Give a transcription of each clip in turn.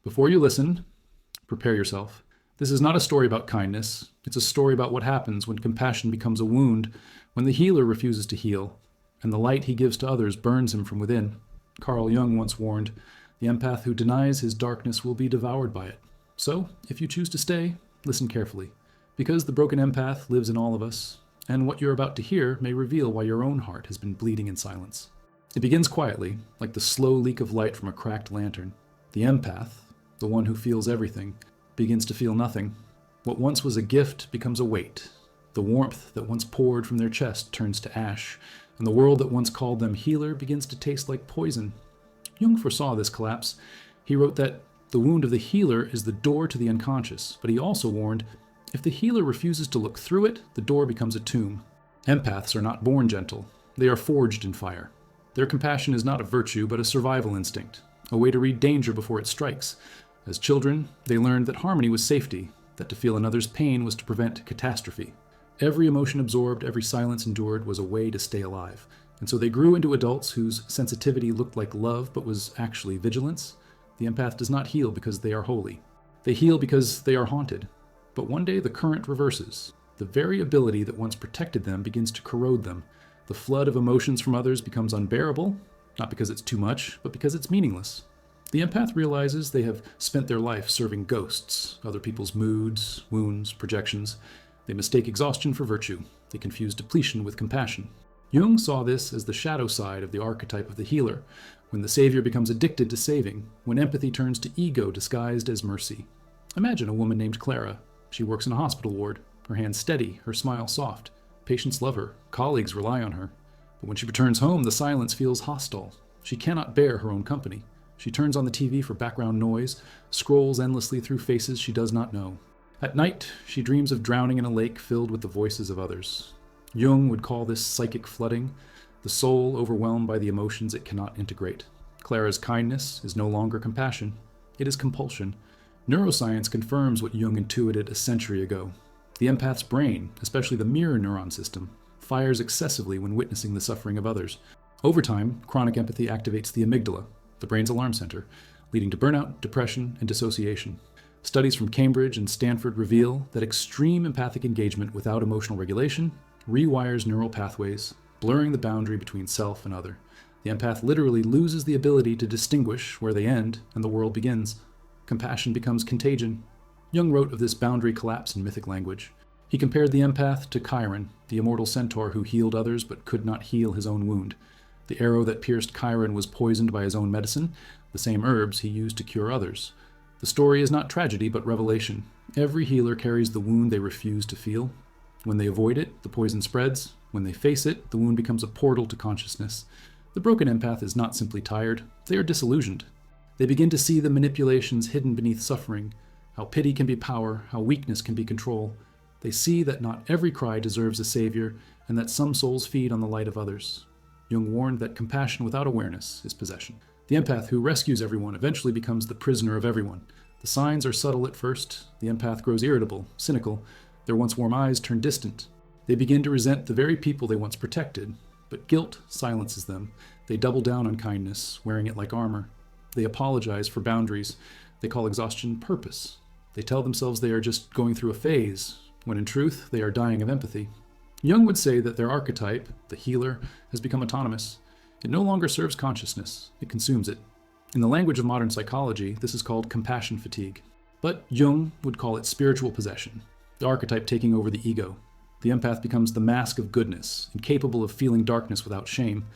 Before you listen, prepare yourself. This is not a story about kindness. It's a story about what happens when compassion becomes a wound, when the healer refuses to heal, and the light he gives to others burns him from within. Carl Jung once warned, "The empath who denies his darkness will be devoured by it." So, if you choose to stay, listen carefully, because the broken empath lives in all of us, and what you're about to hear may reveal why your own heart has been bleeding in silence. It begins quietly, like the slow leak of light from a cracked lantern. The empath, the one who feels everything, begins to feel nothing. What once was a gift becomes a weight. The warmth that once poured from their chest turns to ash, and the world that once called them healer begins to taste like poison. Jung foresaw this collapse. He wrote that the wound of the healer is the door to the unconscious, but he also warned, if the healer refuses to look through it, the door becomes a tomb. Empaths are not born gentle. They are forged in fire. Their compassion is not a virtue, but a survival instinct, a way to read danger before it strikes. As children, they learned that harmony was safety, that to feel another's pain was to prevent catastrophe. Every emotion absorbed, every silence endured was a way to stay alive. And so they grew into adults whose sensitivity looked like love but was actually vigilance. The empath does not heal because they are holy. They heal because they are haunted. But one day the current reverses. The very ability that once protected them begins to corrode them. The flood of emotions from others becomes unbearable, not because it's too much, but because it's meaningless. The empath realizes they have spent their life serving ghosts, other people's moods, wounds, projections. They mistake exhaustion for virtue. They confuse depletion with compassion. Jung saw this as the shadow side of the archetype of the healer, when the savior becomes addicted to saving, when empathy turns to ego disguised as mercy. Imagine a woman named Clara. She works in a hospital ward, her hands steady, her smile soft. Patients love her, colleagues rely on her. But when she returns home, the silence feels hostile. She cannot bear her own company. She turns on the TV for background noise, scrolls endlessly through faces she does not know. At night, she dreams of drowning in a lake filled with the voices of others. Jung would call this psychic flooding, the soul overwhelmed by the emotions it cannot integrate. Clara's kindness is no longer compassion. It is compulsion. Neuroscience confirms what Jung intuited a century ago. The empath's brain, especially the mirror neuron system, fires excessively when witnessing the suffering of others. Over time, chronic empathy activates the amygdala, the brain's alarm center, leading to burnout, depression, and dissociation. Studies from Cambridge and Stanford reveal that extreme empathic engagement without emotional regulation rewires neural pathways, blurring the boundary between self and other. The empath literally loses the ability to distinguish where they end and the world begins. Compassion becomes contagion. Jung wrote of this boundary collapse in mythic language. He compared the empath to Chiron, the immortal centaur who healed others but could not heal his own wound. The arrow that pierced Chiron was poisoned by his own medicine, the same herbs he used to cure others. The story is not tragedy, but revelation. Every healer carries the wound they refuse to feel. When they avoid it, the poison spreads. When they face it, the wound becomes a portal to consciousness. The broken empath is not simply tired, they are disillusioned. They begin to see the manipulations hidden beneath suffering, how pity can be power, how weakness can be control. They see that not every cry deserves a savior, and that some souls feed on the light of others. Jung warned that compassion without awareness is possession. The empath who rescues everyone eventually becomes the prisoner of everyone. The signs are subtle at first. The empath grows irritable, cynical. Their once warm eyes turn distant. They begin to resent the very people they once protected. But guilt silences them. They double down on kindness, wearing it like armor. They apologize for boundaries. They call exhaustion purpose. They tell themselves they are just going through a phase, when in truth they are dying of empathy. Jung would say that their archetype, the healer, has become autonomous. It no longer serves consciousness, it consumes it. In the language of modern psychology, this is called compassion fatigue. But Jung would call it spiritual possession, the archetype taking over the ego. The empath becomes the mask of goodness, incapable of feeling darkness without shame.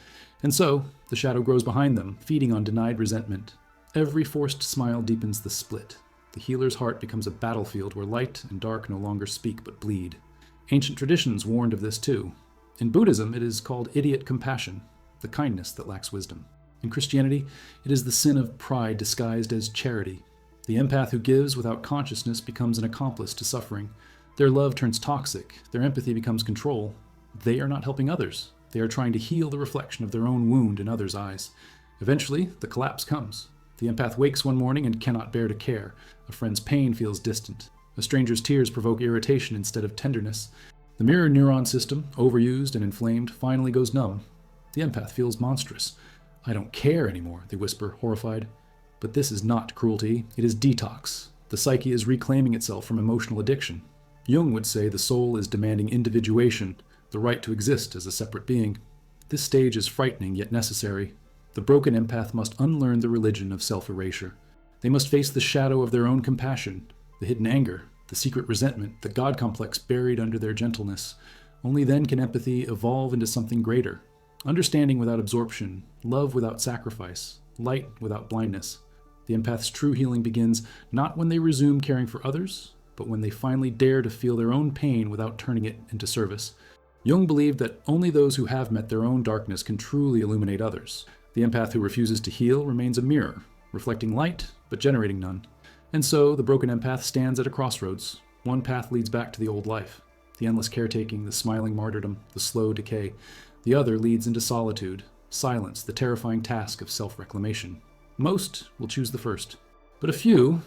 And so, the shadow grows behind them, feeding on denied resentment. Every forced smile deepens the split. The healer's heart becomes a battlefield where light and dark no longer speak but bleed. Ancient traditions warned of this too. In Buddhism, it is called idiot compassion, the kindness that lacks wisdom. In Christianity, it is the sin of pride disguised as charity. The empath who gives without consciousness becomes an accomplice to suffering. Their love turns toxic. Their empathy becomes control. They are not helping others. They are trying to heal the reflection of their own wound in others' eyes. Eventually, the collapse comes. The empath wakes one morning and cannot bear to care. A friend's pain feels distant. A stranger's tears provoke irritation instead of tenderness. The mirror neuron system, overused and inflamed, finally goes numb. The empath feels monstrous. "I don't care anymore," they whisper, horrified. But this is not cruelty, it is detox. The psyche is reclaiming itself from emotional addiction. Jung would say the soul is demanding individuation, the right to exist as a separate being. This stage is frightening yet necessary. The broken empath must unlearn the religion of self-erasure. They must face the shadow of their own compassion, the hidden anger, the secret resentment, the God complex buried under their gentleness. Only then can empathy evolve into something greater. Understanding without absorption, love without sacrifice, light without blindness. The empath's true healing begins not when they resume caring for others, but when they finally dare to feel their own pain without turning it into service. Jung believed that only those who have met their own darkness can truly illuminate others. The empath who refuses to heal remains a mirror, reflecting light, but generating none. And so, the broken empath stands at a crossroads. One path leads back to the old life, the endless caretaking, the smiling martyrdom, the slow decay. The other leads into solitude, silence, the terrifying task of self-reclamation. Most will choose the first, but a few,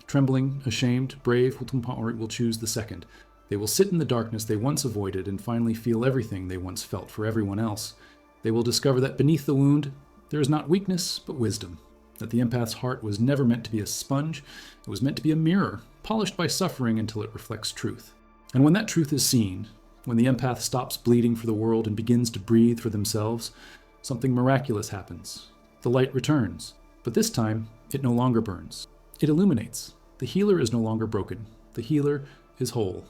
trembling, ashamed, brave, will choose the second. They will sit in the darkness they once avoided and finally feel everything they once felt for everyone else. They will discover that beneath the wound, there is not weakness, but wisdom. That the empath's heart was never meant to be a sponge, it was meant to be a mirror, polished by suffering until it reflects truth. And when that truth is seen, when the empath stops bleeding for the world and begins to breathe for themselves, something miraculous happens. The light returns. But this time, it no longer burns. It illuminates. The healer is no longer broken. The healer is whole.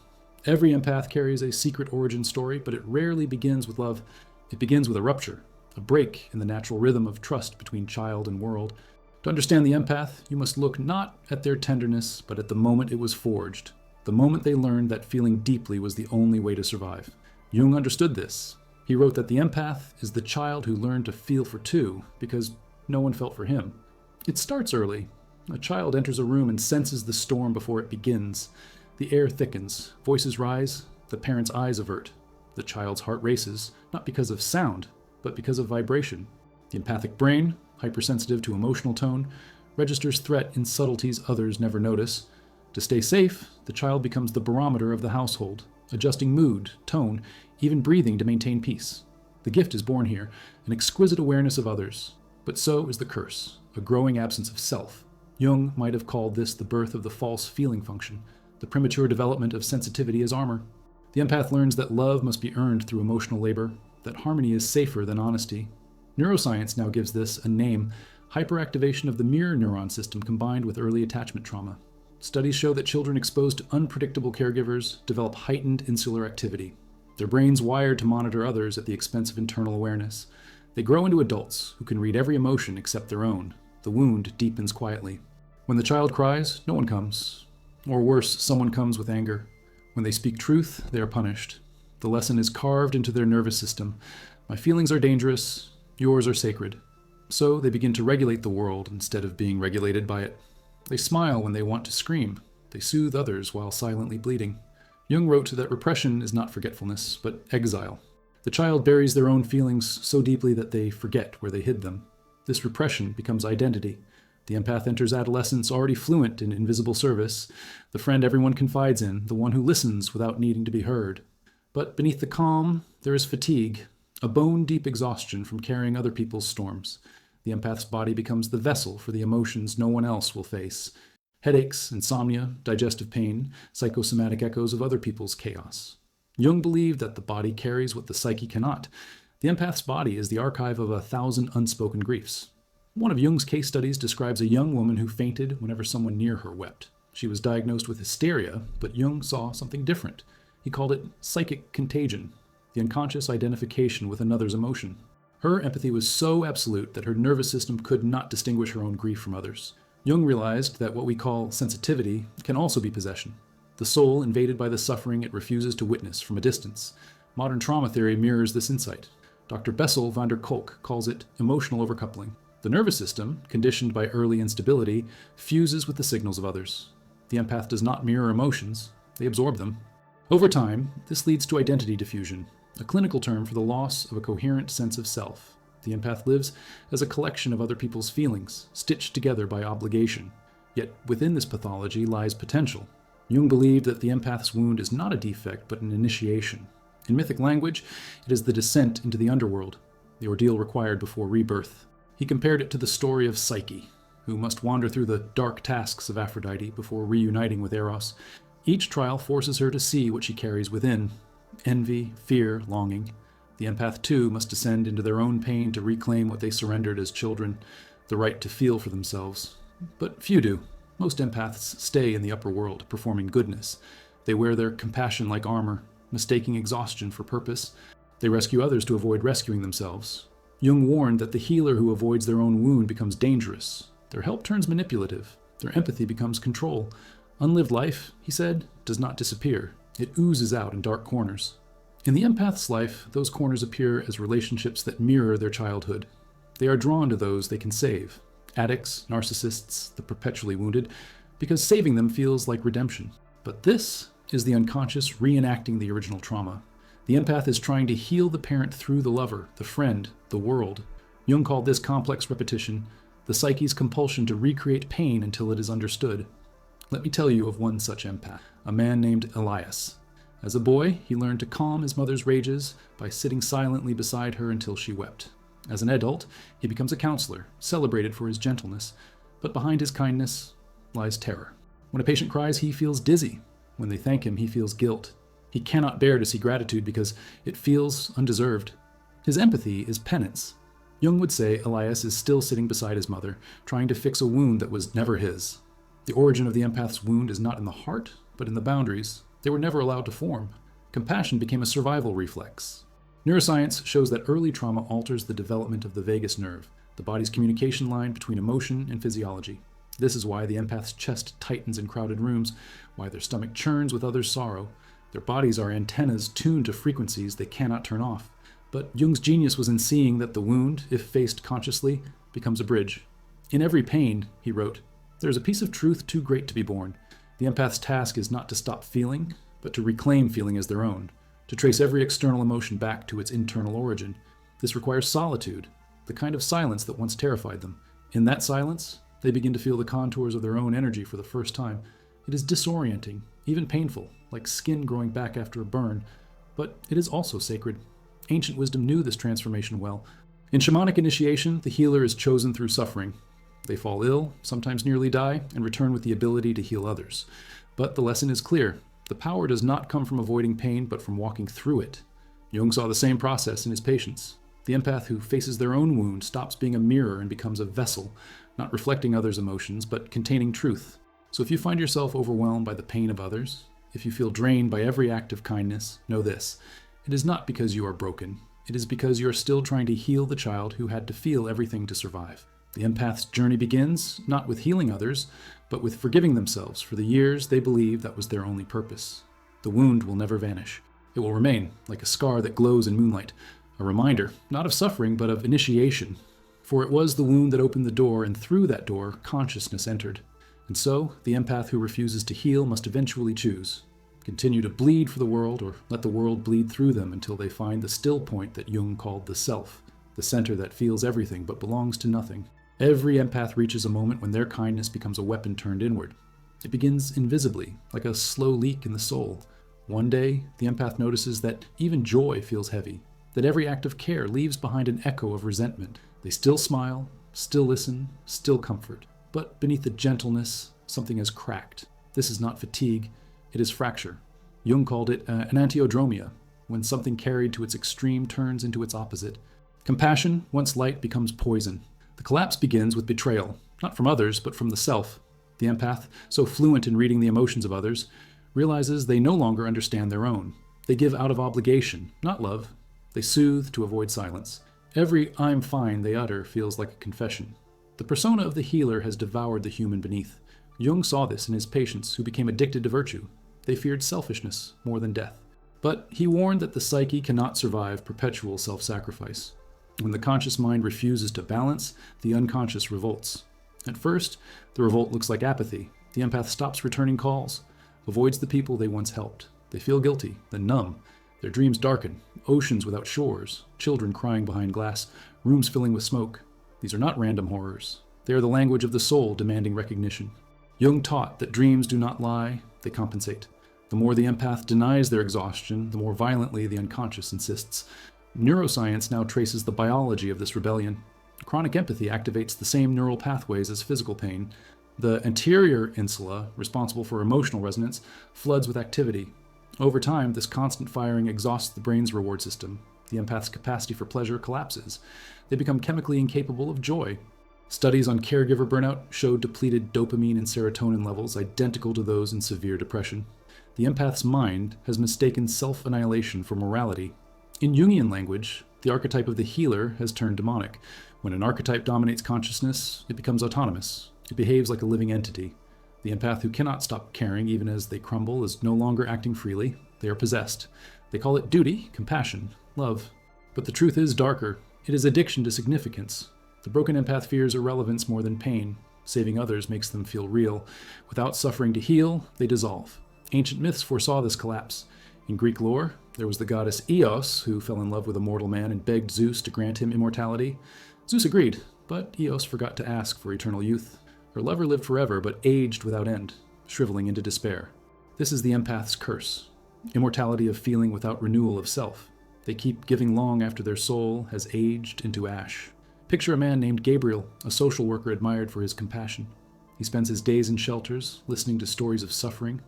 Every empath carries a secret origin story, but it rarely begins with love. It begins with a rupture, a break in the natural rhythm of trust between child and world. To understand the empath, you must look not at their tenderness, but at the moment it was forged, the moment they learned that feeling deeply was the only way to survive. Jung understood this. He wrote that the empath is the child who learned to feel for two because no one felt for him. It starts early. A child enters a room and senses the storm before it begins. The air thickens, voices rise, the parent's eyes avert. The child's heart races, not because of sound, but because of vibration. The empathic brain, hypersensitive to emotional tone, registers threat in subtleties others never notice. To stay safe, the child becomes the barometer of the household, adjusting mood, tone, even breathing to maintain peace. The gift is born here, an exquisite awareness of others. But so is the curse, a growing absence of self. Jung might have called this the birth of the false feeling function, the premature development of sensitivity as armor. The empath learns that love must be earned through emotional labor, that harmony is safer than honesty. Neuroscience now gives this a name, hyperactivation of the mirror neuron system combined with early attachment trauma. Studies show that children exposed to unpredictable caregivers develop heightened insular activity. Their brains wired to monitor others at the expense of internal awareness. They grow into adults who can read every emotion except their own. The wound deepens quietly. When the child cries, no one comes. Or worse, someone comes with anger. When they speak truth, they are punished. The lesson is carved into their nervous system. My feelings are dangerous, yours are sacred. So they begin to regulate the world instead of being regulated by it. They smile when they want to scream. They soothe others while silently bleeding. Jung wrote that repression is not forgetfulness, but exile. The child buries their own feelings so deeply that they forget where they hid them. This repression becomes identity. The empath enters adolescence already fluent in invisible service, the friend everyone confides in, the one who listens without needing to be heard. But beneath the calm, there is fatigue, a bone-deep exhaustion from carrying other people's storms. The empath's body becomes the vessel for the emotions no one else will face. Headaches, insomnia, digestive pain, psychosomatic echoes of other people's chaos. Jung believed that the body carries what the psyche cannot. The empath's body is the archive of 1,000 unspoken griefs. One of Jung's case studies describes a young woman who fainted whenever someone near her wept. She was diagnosed with hysteria, but Jung saw something different. He called it psychic contagion, the unconscious identification with another's emotion. Her empathy was so absolute that her nervous system could not distinguish her own grief from others. Jung realized that what we call sensitivity can also be possession. The soul invaded by the suffering it refuses to witness from a distance. Modern trauma theory mirrors this insight. Dr. Bessel van der Kolk calls it emotional overcoupling. The nervous system, conditioned by early instability, fuses with the signals of others. The empath does not mirror emotions, they absorb them. Over time, this leads to identity diffusion, a clinical term for the loss of a coherent sense of self. The empath lives as a collection of other people's feelings, stitched together by obligation. Yet within this pathology lies potential. Jung believed that the empath's wound is not a defect, but an initiation. In mythic language, it is the descent into the underworld, the ordeal required before rebirth. He compared it to the story of Psyche, who must wander through the dark tasks of Aphrodite before reuniting with Eros. Each trial forces her to see what she carries within: envy, fear, longing. The empath, too, must descend into their own pain to reclaim what they surrendered as children, the right to feel for themselves. But few do. Most empaths stay in the upper world, performing goodness. They wear their compassion like armor, mistaking exhaustion for purpose. They rescue others to avoid rescuing themselves. Jung warned that the healer who avoids their own wound becomes dangerous. Their help turns manipulative. Their empathy becomes control. Unlived life, he said, does not disappear. It oozes out in dark corners. In the empath's life, those corners appear as relationships that mirror their childhood. They are drawn to those they can save: addicts, narcissists, the perpetually wounded, because saving them feels like redemption. But this is the unconscious reenacting the original trauma. The empath is trying to heal the parent through the lover, the friend, the world. Jung called this complex repetition the psyche's compulsion to recreate pain until it is understood. Let me tell you of one such empath, a man named Elias. As a boy, he learned to calm his mother's rages by sitting silently beside her until she wept. As an adult, he becomes a counselor, celebrated for his gentleness, but behind his kindness lies terror. When a patient cries, he feels dizzy. When they thank him, he feels guilt. He cannot bear to see gratitude because it feels undeserved. His empathy is penance. Jung would say Elias is still sitting beside his mother, trying to fix a wound that was never his. The origin of the empath's wound is not in the heart, but in the boundaries. They were never allowed to form. Compassion became a survival reflex. Neuroscience shows that early trauma alters the development of the vagus nerve, the body's communication line between emotion and physiology. This is why the empath's chest tightens in crowded rooms, why their stomach churns with others' sorrow. Their bodies are antennas tuned to frequencies they cannot turn off. But Jung's genius was in seeing that the wound, if faced consciously, becomes a bridge. In every pain, he wrote, there is a piece of truth too great to be borne. The empath's task is not to stop feeling, but to reclaim feeling as their own, to trace every external emotion back to its internal origin. This requires solitude, the kind of silence that once terrified them. In that silence, they begin to feel the contours of their own energy for the first time. It is disorienting, even painful, like skin growing back after a burn, but it is also sacred. Ancient wisdom knew this transformation well. In shamanic initiation, the healer is chosen through suffering. They fall ill, sometimes nearly die, and return with the ability to heal others. But the lesson is clear. The power does not come from avoiding pain, but from walking through it. Jung saw the same process in his patients. The empath who faces their own wound stops being a mirror and becomes a vessel, not reflecting others' emotions, but containing truth. So if you find yourself overwhelmed by the pain of others, if you feel drained by every act of kindness, know this: it is not because you are broken. It is because you are still trying to heal the child who had to feel everything to survive. The empath's journey begins not with healing others, but with forgiving themselves for the years they believed that was their only purpose. The wound will never vanish. It will remain like a scar that glows in moonlight, a reminder, not of suffering, but of initiation. For it was the wound that opened the door, and through that door, consciousness entered. And so, the empath who refuses to heal must eventually choose: continue to bleed for the world, or let the world bleed through them until they find the still point that Jung called the self, the center that feels everything but belongs to nothing. Every empath reaches a moment when their kindness becomes a weapon turned inward. It begins invisibly, like a slow leak in the soul. One day, the empath notices that even joy feels heavy, that every act of care leaves behind an echo of resentment. They still smile, still listen, still comfort. But beneath the gentleness, something has cracked. This is not fatigue, it is fracture. Jung called it an antiodromia, when something carried to its extreme turns into its opposite. Compassion, once light, becomes poison. The collapse begins with betrayal, not from others, but from the self. The empath, so fluent in reading the emotions of others, realizes they no longer understand their own. They give out of obligation, not love. They soothe to avoid silence. Every "I'm fine" they utter feels like a confession. The persona of the healer has devoured the human beneath. Jung saw this in his patients who became addicted to virtue. They feared selfishness more than death. But he warned that the psyche cannot survive perpetual self-sacrifice. When the conscious mind refuses to balance, the unconscious revolts. At first, the revolt looks like apathy. The empath stops returning calls, avoids the people they once helped. They feel guilty, then numb. Their dreams darken, oceans without shores, children crying behind glass, rooms filling with smoke. These are not random horrors. They are the language of the soul demanding recognition. Jung taught that dreams do not lie, they compensate. The more the empath denies their exhaustion, the more violently the unconscious insists. Neuroscience now traces the biology of this rebellion. Chronic empathy activates the same neural pathways as physical pain. The anterior insula, responsible for emotional resonance, floods with activity. Over time, this constant firing exhausts the brain's reward system. The empath's capacity for pleasure collapses. They become chemically incapable of joy. Studies on caregiver burnout showed depleted dopamine and serotonin levels identical to those in severe depression. The empath's mind has mistaken self-annihilation for morality. In Jungian language, the archetype of the healer has turned demonic. When an archetype dominates consciousness, it becomes autonomous. It behaves like a living entity. The empath who cannot stop caring even as they crumble is no longer acting freely. They are possessed. They call it duty, compassion, love. But the truth is darker. It is addiction to significance. The broken empath fears irrelevance more than pain. Saving others makes them feel real. Without suffering to heal, they dissolve. Ancient myths foresaw this collapse. In Greek lore, there was the goddess Eos, who fell in love with a mortal man and begged Zeus to grant him immortality. Zeus agreed, but Eos forgot to ask for eternal youth. Her lover lived forever, but aged without end, shriveling into despair. This is the empath's curse. Immortality of feeling without renewal of self. They keep giving long after their soul has aged into ash. Picture a man named Gabriel, a social worker admired for his compassion. He spends his days in shelters, listening to stories of suffering.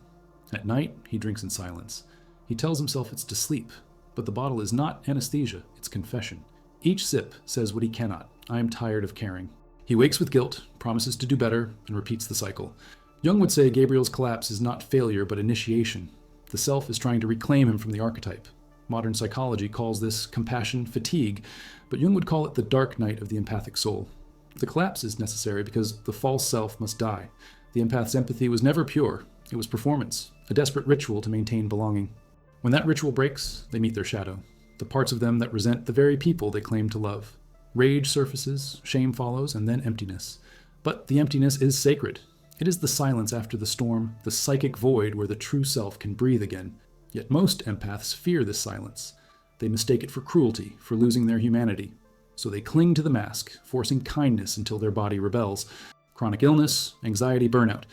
At night, he drinks in silence. He tells himself it's to sleep, but the bottle is not anesthesia, it's confession. Each sip says what he cannot. I am tired of caring. He wakes with guilt, promises to do better, and repeats the cycle. Jung would say Gabriel's collapse is not failure, but initiation. The self is trying to reclaim him from the archetype. Modern psychology calls this compassion fatigue, but Jung would call it the dark night of the empathic soul. The collapse is necessary because the false self must die. The empath's empathy was never pure. It was performance, a desperate ritual to maintain belonging. When that ritual breaks, they meet their shadow, the parts of them that resent the very people they claim to love. Rage surfaces, shame follows, and then emptiness. But the emptiness is sacred. It is the silence after the storm, the psychic void where the true self can breathe again. Yet most empaths fear this silence. They mistake it for cruelty, for losing their humanity. So they cling to the mask, forcing kindness until their body rebels. Chronic illness, anxiety, burnout.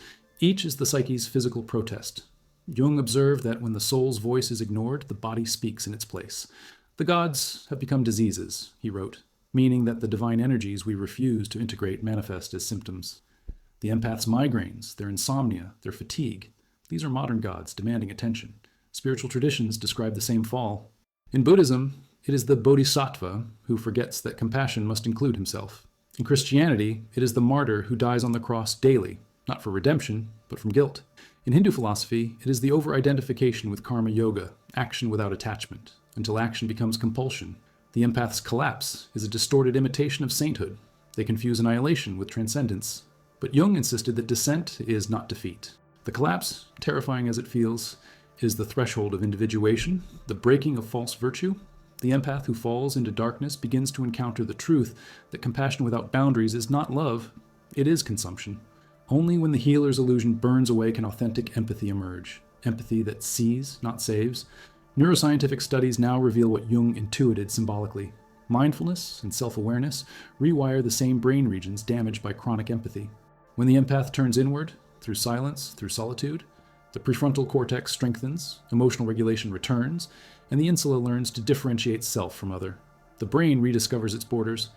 Each is the psyche's physical protest. Jung observed that when the soul's voice is ignored, the body speaks in its place. The gods have become diseases, he wrote, meaning that the divine energies we refuse to integrate manifest as symptoms. The empath's migraines, their insomnia, their fatigue, these are modern gods demanding attention. Spiritual traditions describe the same fall. In Buddhism, it is the bodhisattva who forgets that compassion must include himself. In Christianity, it is the martyr who dies on the cross daily, not for redemption, but from guilt. In Hindu philosophy, it is the over-identification with karma yoga, action without attachment, until action becomes compulsion. The empath's collapse is a distorted imitation of sainthood. They confuse annihilation with transcendence. But Jung insisted that descent is not defeat. The collapse, terrifying as it feels, is the threshold of individuation, the breaking of false virtue. The empath who falls into darkness begins to encounter the truth that compassion without boundaries is not love, it is consumption. Only when the healer's illusion burns away can authentic empathy emerge. Empathy that sees, not saves. Neuroscientific studies now reveal what Jung intuited symbolically. Mindfulness and self-awareness rewire the same brain regions damaged by chronic empathy. When the empath turns inward, through silence, through solitude, the prefrontal cortex strengthens, emotional regulation returns, and the insula learns to differentiate self from other. The brain rediscovers its borders.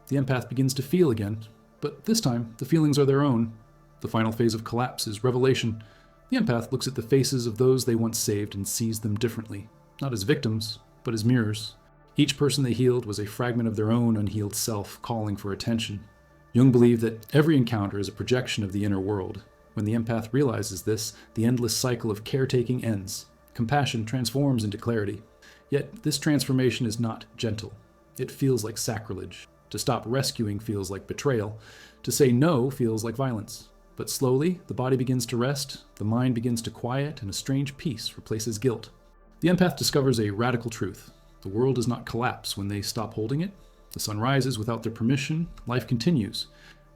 The empath begins to feel again, but this time the feelings are their own. The final phase of collapse is revelation. The empath looks at the faces of those they once saved and sees them differently, not as victims, but as mirrors. Each person they healed was a fragment of their own unhealed self calling for attention. Jung believed that every encounter is a projection of the inner world. When the empath realizes this, the endless cycle of caretaking ends. Compassion transforms into clarity. Yet this transformation is not gentle. It feels like sacrilege. To stop rescuing feels like betrayal. To say no feels like violence. But slowly, the body begins to rest, the mind begins to quiet, and a strange peace replaces guilt. The empath discovers a radical truth. The world does not collapse when they stop holding it. The sun rises without their permission. Life continues.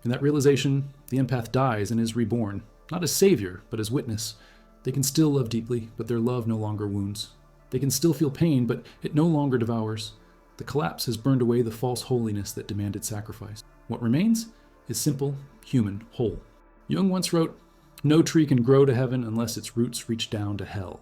In that realization, the empath dies and is reborn, not as savior, but as witness. They can still love deeply, but their love no longer wounds. They can still feel pain, but it no longer devours. The collapse has burned away the false holiness that demanded sacrifice. What remains is simple, human, whole. Jung once wrote, "No tree can grow to heaven unless its roots reach down to hell."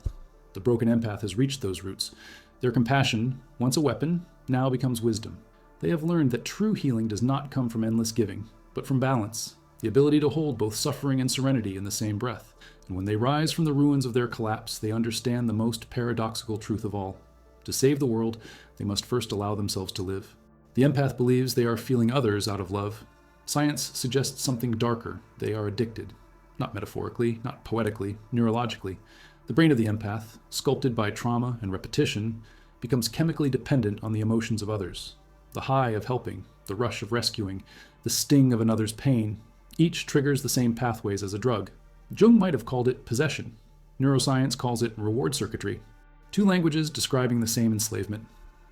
The broken empath has reached those roots. Their compassion, once a weapon, now becomes wisdom. They have learned that true healing does not come from endless giving, but from balance, the ability to hold both suffering and serenity in the same breath. And when they rise from the ruins of their collapse, they understand the most paradoxical truth of all. To save the world, they must first allow themselves to live. The empath believes they are feeling others out of love. Science suggests something darker. They are addicted. Not metaphorically, not poetically, neurologically. The brain of the empath, sculpted by trauma and repetition, becomes chemically dependent on the emotions of others. The high of helping, the rush of rescuing, the sting of another's pain, each triggers the same pathways as a drug. Jung might have called it possession. Neuroscience calls it reward circuitry. Two languages describing the same enslavement.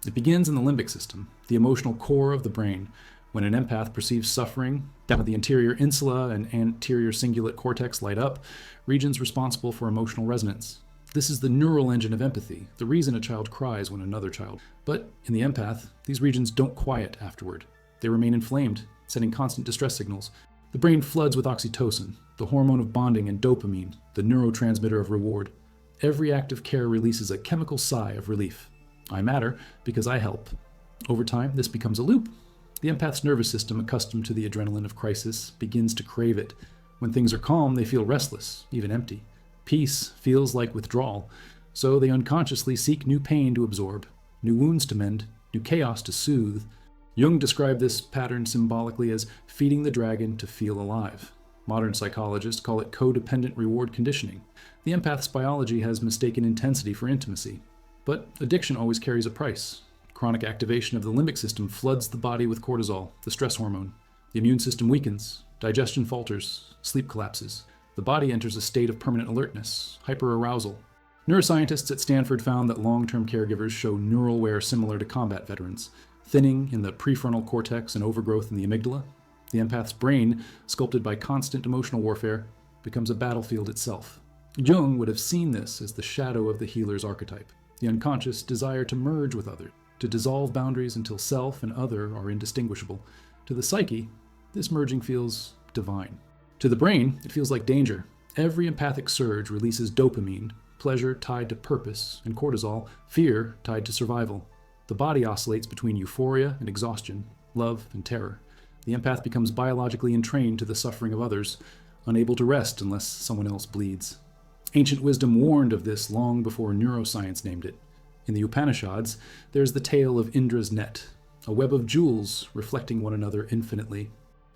It begins in the limbic system, the emotional core of the brain. When an empath perceives suffering, the anterior insula and anterior cingulate cortex light up, regions responsible for emotional resonance. This is the neural engine of empathy, the reason a child cries when another child. But in the empath, these regions don't quiet afterward. They remain inflamed, sending constant distress signals. The brain floods with oxytocin, the hormone of bonding, and dopamine, the neurotransmitter of reward. Every act of care releases a chemical sigh of relief. I matter because I help. Over time, this becomes a loop. The empath's nervous system, accustomed to the adrenaline of crisis, begins to crave it. When things are calm, they feel restless, even empty. Peace feels like withdrawal, so they unconsciously seek new pain to absorb, new wounds to mend, new chaos to soothe. Jung described this pattern symbolically as feeding the dragon to feel alive. Modern psychologists call it codependent reward conditioning. The empath's biology has mistaken intensity for intimacy. But addiction always carries a price. Chronic activation of the limbic system floods the body with cortisol, the stress hormone. The immune system weakens, digestion falters, sleep collapses. The body enters a state of permanent alertness, hyperarousal. Neuroscientists at Stanford found that long-term caregivers show neural wear similar to combat veterans, thinning in the prefrontal cortex and overgrowth in the amygdala. The empath's brain, sculpted by constant emotional warfare, becomes a battlefield itself. Jung would have seen this as the shadow of the healer's archetype, the unconscious desire to merge with others, to dissolve boundaries until self and other are indistinguishable. To the psyche, this merging feels divine. To the brain, it feels like danger. Every empathic surge releases dopamine, pleasure tied to purpose, and cortisol, fear tied to survival. The body oscillates between euphoria and exhaustion, love and terror. The empath becomes biologically entrained to the suffering of others, unable to rest unless someone else bleeds. Ancient wisdom warned of this long before neuroscience named it. In the Upanishads, there's the tale of Indra's net, a web of jewels reflecting one another infinitely.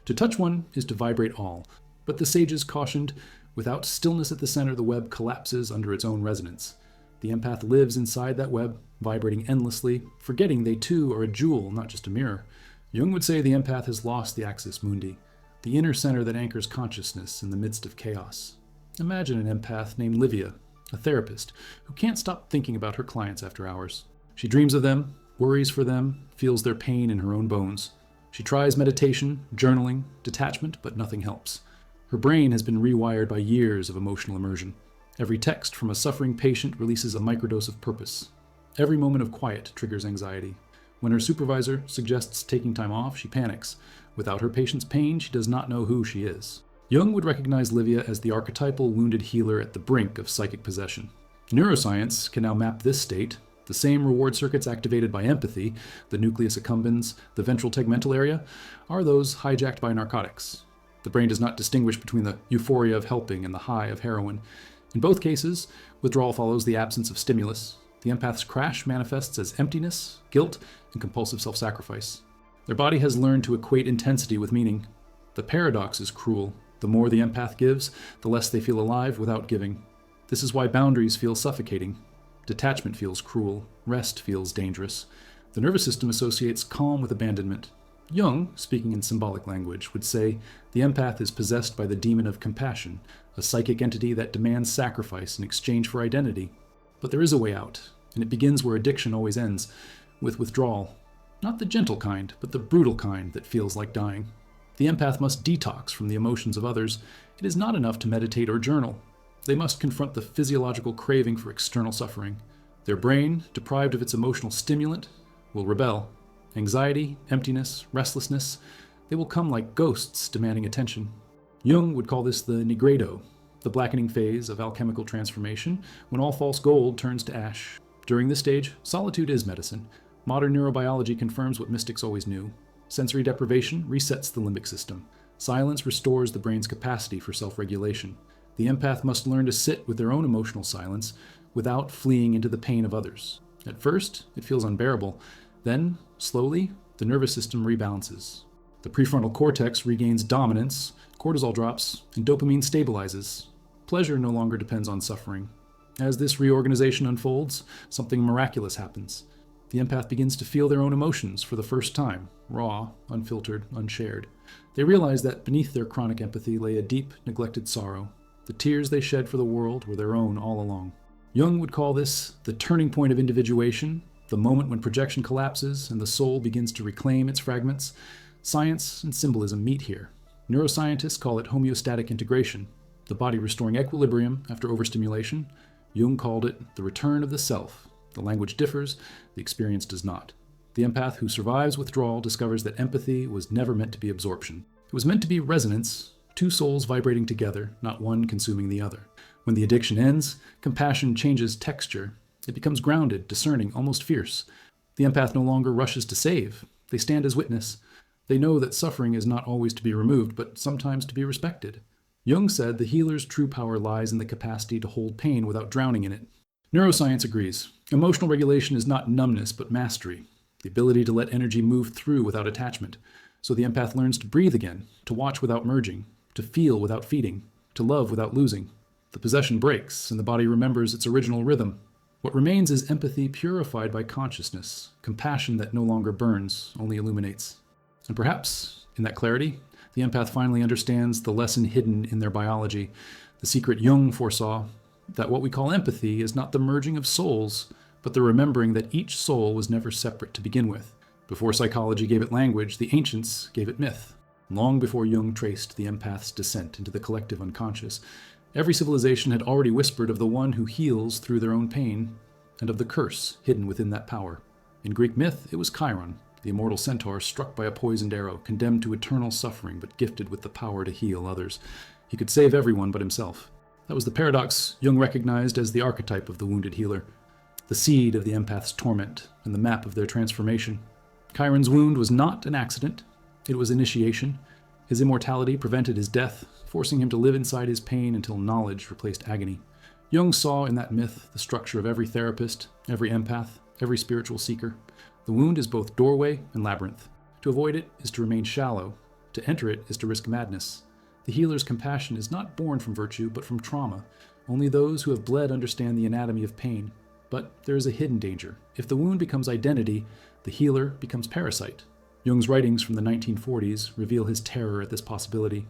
To touch one is to vibrate all, but the sages cautioned, without stillness at the center, the web collapses under its own resonance. The empath lives inside that web, vibrating endlessly, forgetting they too are a jewel, not just a mirror. Jung would say the empath has lost the axis mundi, the inner center that anchors consciousness in the midst of chaos. Imagine an empath named Livia, a therapist, who can't stop thinking about her clients after hours. She dreams of them, worries for them, feels their pain in her own bones. She tries meditation, journaling, detachment, but nothing helps. Her brain has been rewired by years of emotional immersion. Every text from a suffering patient releases a microdose of purpose. Every moment of quiet triggers anxiety. When her supervisor suggests taking time off, she panics. Without her patient's pain, she does not know who she is. Jung would recognize Livia as the archetypal wounded healer at the brink of psychic possession. Neuroscience can now map this state. The same reward circuits activated by empathy, the nucleus accumbens, the ventral tegmental area, are those hijacked by narcotics. The brain does not distinguish between the euphoria of helping and the high of heroin. In both cases, withdrawal follows the absence of stimulus. The empath's crash manifests as emptiness, guilt, and compulsive self-sacrifice. Their body has learned to equate intensity with meaning. The paradox is cruel. The more the empath gives, the less they feel alive without giving. This is why boundaries feel suffocating. Detachment feels cruel. Rest feels dangerous. The nervous system associates calm with abandonment. Jung, speaking in symbolic language, would say the empath is possessed by the demon of compassion, a psychic entity that demands sacrifice in exchange for identity. But there is a way out, and it begins where addiction always ends, with withdrawal. Not the gentle kind, but the brutal kind that feels like dying. The empath must detox from the emotions of others. It is not enough to meditate or journal. They must confront the physiological craving for external suffering. Their brain, deprived of its emotional stimulant, will rebel. Anxiety, emptiness, restlessness, they will come like ghosts demanding attention. Jung would call this the nigredo, the blackening phase of alchemical transformation, when all false gold turns to ash. During this stage, solitude is medicine. Modern neurobiology confirms what mystics always knew. Sensory deprivation resets the limbic system. Silence restores the brain's capacity for self-regulation. The empath must learn to sit with their own emotional silence without fleeing into the pain of others. At first, it feels unbearable. Then, slowly, the nervous system rebalances. The prefrontal cortex regains dominance, cortisol drops, and dopamine stabilizes. Pleasure no longer depends on suffering. As this reorganization unfolds, something miraculous happens. The empath begins to feel their own emotions for the first time, raw, unfiltered, unshared. They realize that beneath their chronic empathy lay a deep, neglected sorrow. The tears they shed for the world were their own all along. Jung would call this the turning point of individuation, the moment when projection collapses and the soul begins to reclaim its fragments. Science and symbolism meet here. Neuroscientists call it homeostatic integration, the body restoring equilibrium after overstimulation. Jung called it the return of the self. The language differs, the experience does not. The empath who survives withdrawal discovers that empathy was never meant to be absorption. It was meant to be resonance, two souls vibrating together, not one consuming the other. When the addiction ends, compassion changes texture. It becomes grounded, discerning, almost fierce. The empath no longer rushes to save. They stand as witness. They know that suffering is not always to be removed, but sometimes to be respected. Jung said the healer's true power lies in the capacity to hold pain without drowning in it. Neuroscience agrees. Emotional regulation is not numbness, but mastery, the ability to let energy move through without attachment. So the empath learns to breathe again, to watch without merging, to feel without feeding, to love without losing. The possession breaks, and the body remembers its original rhythm. What remains is empathy purified by consciousness, compassion that no longer burns, only illuminates. And perhaps, in that clarity, the empath finally understands the lesson hidden in their biology, the secret Jung foresaw, that what we call empathy is not the merging of souls, but the remembering that each soul was never separate to begin with. Before psychology gave it language, the ancients gave it myth. Long before Jung traced the empath's descent into the collective unconscious, every civilization had already whispered of the one who heals through their own pain, and of the curse hidden within that power. In Greek myth, it was Chiron, the immortal centaur struck by a poisoned arrow, condemned to eternal suffering but gifted with the power to heal others. He could save everyone but himself. That was the paradox Jung recognized as the archetype of the wounded healer, the seed of the empath's torment and the map of their transformation. Chiron's wound was not an accident. It was initiation. His immortality prevented his death, forcing him to live inside his pain until knowledge replaced agony. Jung saw in that myth the structure of every therapist, every empath, every spiritual seeker. The wound is both doorway and labyrinth. To avoid it is to remain shallow. To enter it is to risk madness. The healer's compassion is not born from virtue, but from trauma. Only those who have bled understand the anatomy of pain. But there is a hidden danger. If the wound becomes identity, the healer becomes parasite. Jung's writings from the 1940s reveal his terror at this possibility.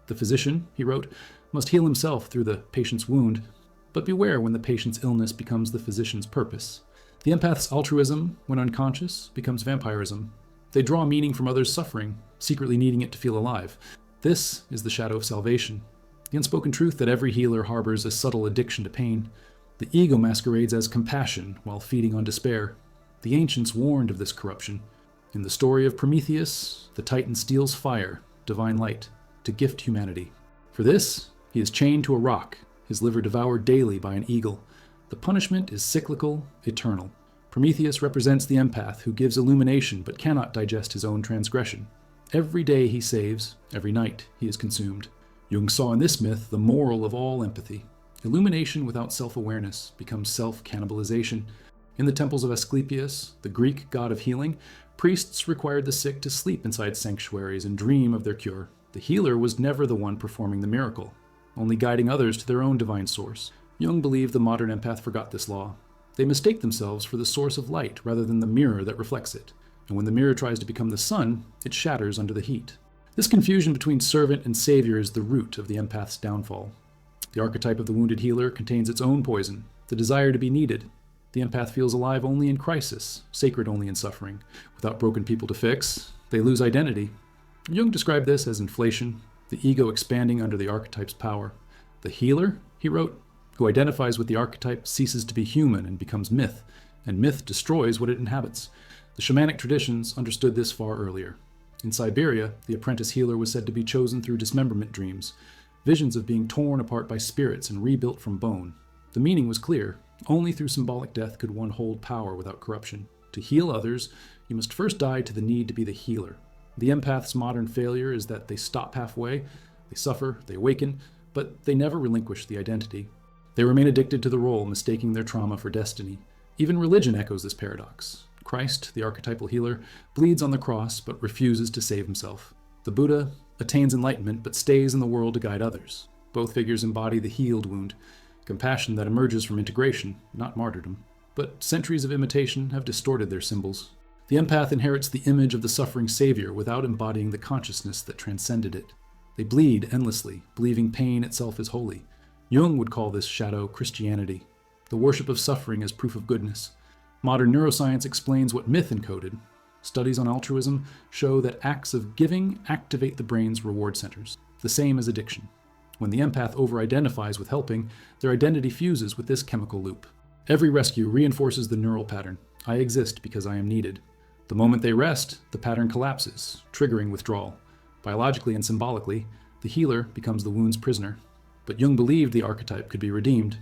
The physician, he wrote, must heal himself through the patient's wound, but beware when the patient's illness becomes the physician's purpose. The empath's altruism, when unconscious, becomes vampirism. They draw meaning from others' suffering, secretly needing it to feel alive. This is the shadow of salvation, the unspoken truth that every healer harbors a subtle addiction to pain. The ego masquerades as compassion while feeding on despair. The ancients warned of this corruption. In the story of Prometheus, the Titan steals fire, divine light, to gift humanity. For this, he is chained to a rock, his liver devoured daily by an eagle. The punishment is cyclical, eternal. Prometheus represents the empath who gives illumination but cannot digest his own transgression. Every day he saves, every night he is consumed. Jung saw in this myth the moral of all empathy. Illumination without self-awareness becomes self-cannibalization. In the temples of Asclepius, the Greek god of healing, priests required the sick to sleep inside sanctuaries and dream of their cure. The healer was never the one performing the miracle, only guiding others to their own divine source. Jung believed the modern empath forgot this law. They mistake themselves for the source of light rather than the mirror that reflects it. And when the mirror tries to become the sun, it shatters under the heat. This confusion between servant and savior is the root of the empath's downfall. The archetype of the wounded healer contains its own poison, the desire to be needed. The empath feels alive only in crisis, sacred only in suffering. Without broken people to fix, they lose identity. Jung described this as inflation, the ego expanding under the archetype's power. The healer, he wrote, who identifies with the archetype ceases to be human and becomes myth, and myth destroys what it inhabits. The shamanic traditions understood this far earlier. In Siberia, the apprentice healer was said to be chosen through dismemberment dreams, visions of being torn apart by spirits and rebuilt from bone. The meaning was clear. Only through symbolic death could one hold power without corruption. To heal others, you must first die to the need to be the healer. The empath's modern failure is that they stop halfway, they suffer, they awaken, but they never relinquish the identity. They remain addicted to the role, mistaking their trauma for destiny. Even religion echoes this paradox. Christ, the archetypal healer, bleeds on the cross but refuses to save himself. The Buddha attains enlightenment but stays in the world to guide others. Both figures embody the healed wound, compassion that emerges from integration, not martyrdom. But centuries of imitation have distorted their symbols. The empath inherits the image of the suffering savior without embodying the consciousness that transcended it. They bleed endlessly, believing pain itself is holy. Jung would call this shadow Christianity, the worship of suffering as proof of goodness. Modern neuroscience explains what myth encoded. Studies on altruism show that acts of giving activate the brain's reward centers, the same as addiction. When the empath over-identifies with helping, their identity fuses with this chemical loop. Every rescue reinforces the neural pattern. I exist because I am needed. The moment they rest, the pattern collapses, triggering withdrawal. Biologically and symbolically, the healer becomes the wound's prisoner. But Jung believed the archetype could be redeemed.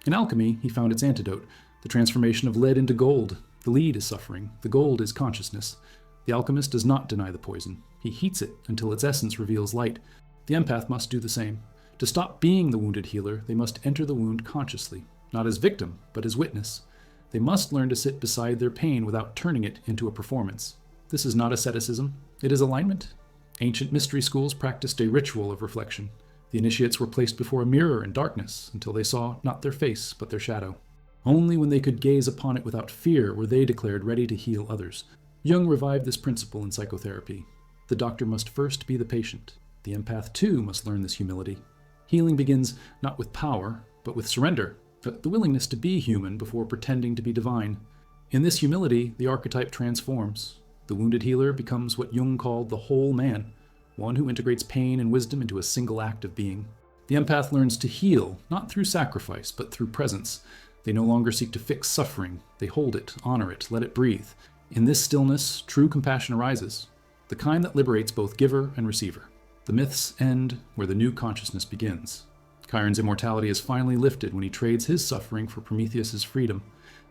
In alchemy, he found its antidote, the transformation of lead into gold. The lead is suffering, the gold is consciousness. The alchemist does not deny the poison. He heats it until its essence reveals light. The empath must do the same. To stop being the wounded healer, they must enter the wound consciously, not as victim, but as witness. They must learn to sit beside their pain without turning it into a performance. This is not asceticism, it is alignment. Ancient mystery schools practiced a ritual of reflection. The initiates were placed before a mirror in darkness until they saw not their face, but their shadow. Only when they could gaze upon it without fear were they declared ready to heal others. Jung revived this principle in psychotherapy. The doctor must first be the patient. The empath, too, must learn this humility. Healing begins not with power, but with surrender, the willingness to be human before pretending to be divine. In this humility, the archetype transforms. The wounded healer becomes what Jung called the whole man, one who integrates pain and wisdom into a single act of being. The empath learns to heal, not through sacrifice, but through presence. They no longer seek to fix suffering. They hold it, honor it, let it breathe. In this stillness, true compassion arises, the kind that liberates both giver and receiver. The myths end where the new consciousness begins. Chiron's immortality is finally lifted when he trades his suffering for Prometheus's freedom.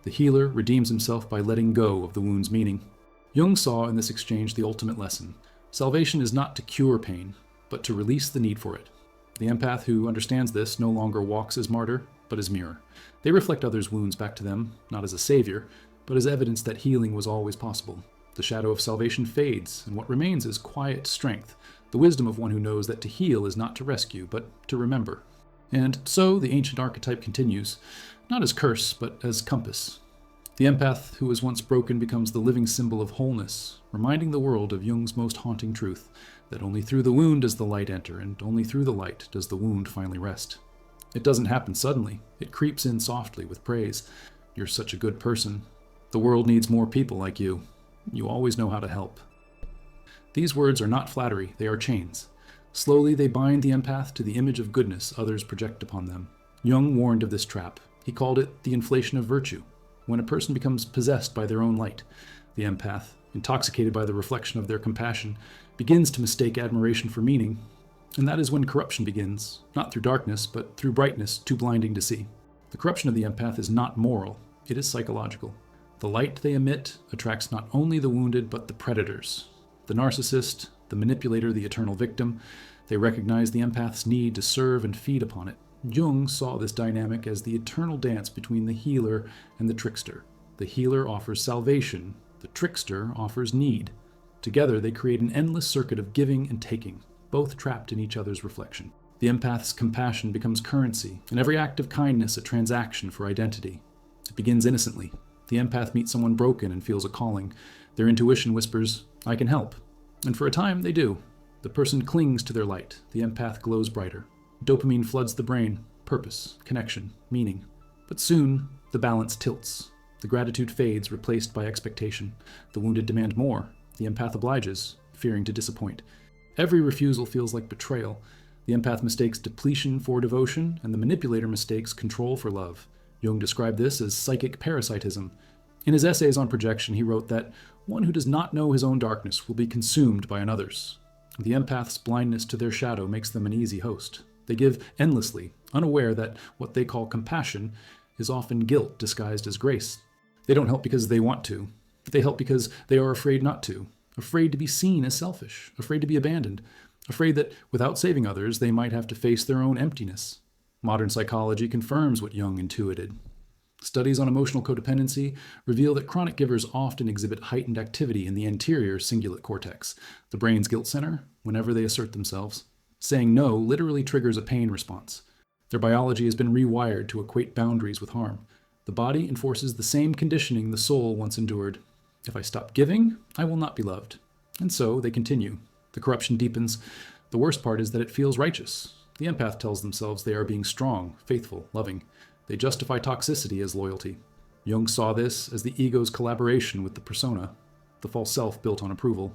The healer redeems himself by letting go of the wound's meaning. Jung saw in this exchange the ultimate lesson. Salvation is not to cure pain, but to release the need for it. The empath who understands this no longer walks as martyr, but as mirror. They reflect others' wounds back to them, not as a savior, but as evidence that healing was always possible. The shadow of salvation fades, and what remains is quiet strength, the wisdom of one who knows that to heal is not to rescue, but to remember. And so the ancient archetype continues, not as curse, but as compass. The empath who was once broken becomes the living symbol of wholeness, reminding the world of Jung's most haunting truth, that only through the wound does the light enter, and only through the light does the wound finally rest. It doesn't happen suddenly. It creeps in softly with praise. You're such a good person. The world needs more people like you. You always know how to help. These words are not flattery, they are chains. Slowly they bind the empath to the image of goodness others project upon them. Jung warned of this trap. He called it the inflation of virtue. When a person becomes possessed by their own light, the empath, intoxicated by the reflection of their compassion, begins to mistake admiration for meaning. And that is when corruption begins, not through darkness, but through brightness too blinding to see. The corruption of the empath is not moral, it is psychological. The light they emit attracts not only the wounded, but the predators. The narcissist, the manipulator, the eternal victim. They recognize the empath's need to serve and feed upon it. Jung saw this dynamic as the eternal dance between the healer and the trickster. The healer offers salvation, the trickster offers need. Together they create an endless circuit of giving and taking, both trapped in each other's reflection. The empath's compassion becomes currency, and every act of kindness a transaction for identity. It begins innocently. The empath meets someone broken and feels a calling. Their intuition whispers, "I can help." And for a time, they do. The person clings to their light. The empath glows brighter. Dopamine floods the brain. Purpose, connection, meaning. But soon, the balance tilts. The gratitude fades, replaced by expectation. The wounded demand more. The empath obliges, fearing to disappoint. Every refusal feels like betrayal. The empath mistakes depletion for devotion, and the manipulator mistakes control for love. Jung described this as psychic parasitism. In his essays on projection, he wrote that one who does not know his own darkness will be consumed by another's. The empath's blindness to their shadow makes them an easy host. They give endlessly, unaware that what they call compassion is often guilt disguised as grace. They don't help because they want to. But they help because they are afraid not to, afraid to be seen as selfish, afraid to be abandoned, afraid that without saving others, they might have to face their own emptiness. Modern psychology confirms what Jung intuited. Studies on emotional codependency reveal that chronic givers often exhibit heightened activity in the anterior cingulate cortex, the brain's guilt center, whenever they assert themselves. Saying no literally triggers a pain response. Their biology has been rewired to equate boundaries with harm. The body enforces the same conditioning the soul once endured. If I stop giving, I will not be loved. And so they continue. The corruption deepens. The worst part is that it feels righteous. The empath tells themselves they are being strong, faithful, loving. They justify toxicity as loyalty. Jung saw this as the ego's collaboration with the persona, the false self built on approval.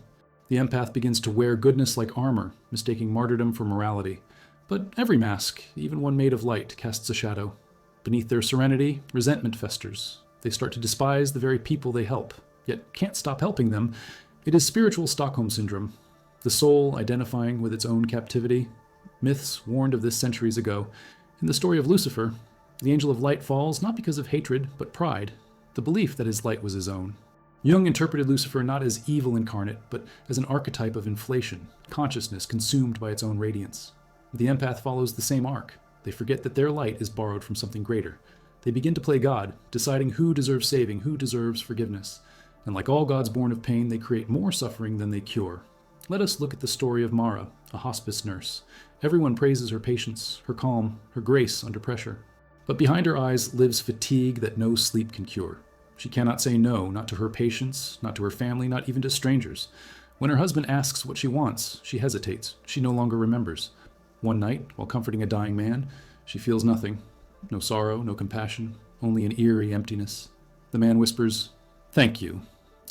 The empath begins to wear goodness like armor, mistaking martyrdom for morality. But every mask, even one made of light, casts a shadow. Beneath their serenity, resentment festers. They start to despise the very people they help, yet can't stop helping them. It is spiritual Stockholm syndrome, the soul identifying with its own captivity. Myths warned of this centuries ago. In the story of Lucifer, the angel of light falls not because of hatred, but pride, the belief that his light was his own. Jung interpreted Lucifer not as evil incarnate, but as an archetype of inflation, consciousness consumed by its own radiance. The empath follows the same arc. They forget that their light is borrowed from something greater. They begin to play God, deciding who deserves saving, who deserves forgiveness. And like all gods born of pain, they create more suffering than they cure. Let us look at the story of Mara, a hospice nurse. Everyone praises her patience, her calm, her grace under pressure. But behind her eyes lives fatigue that no sleep can cure. She cannot say no, not to her patients, not to her family, not even to strangers. When her husband asks what she wants, she hesitates. She no longer remembers. One night, while comforting a dying man, she feels nothing. No sorrow, no compassion, only an eerie emptiness. The man whispers, "Thank you,"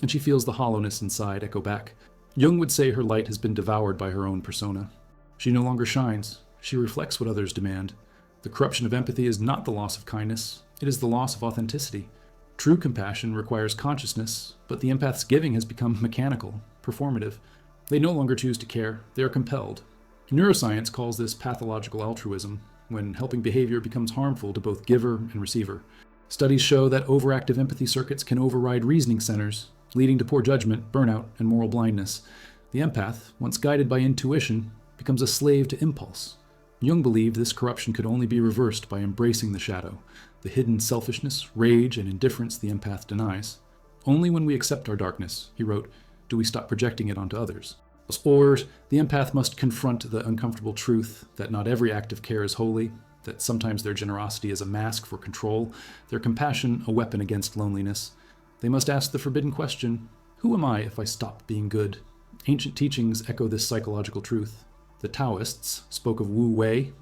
and she feels the hollowness inside echo back. Jung would say her light has been devoured by her own persona. She no longer shines. She reflects what others demand. The corruption of empathy is not the loss of kindness. It is the loss of authenticity. True compassion requires consciousness, but the empath's giving has become mechanical, performative. They no longer choose to care. They are compelled. Neuroscience calls this pathological altruism, when helping behavior becomes harmful to both giver and receiver. Studies show that overactive empathy circuits can override reasoning centers, leading to poor judgment, burnout, and moral blindness. The empath, once guided by intuition, becomes a slave to impulse. Jung believed this corruption could only be reversed by embracing the shadow, the hidden selfishness, rage, and indifference the empath denies. Only when we accept our darkness, he wrote, do we stop projecting it onto others. Or the empath must confront the uncomfortable truth that not every act of care is holy, that sometimes their generosity is a mask for control, their compassion a weapon against loneliness. They must ask the forbidden question, who am I if I stop being good? Ancient teachings echo this psychological truth. The Taoists spoke of Wu Wei,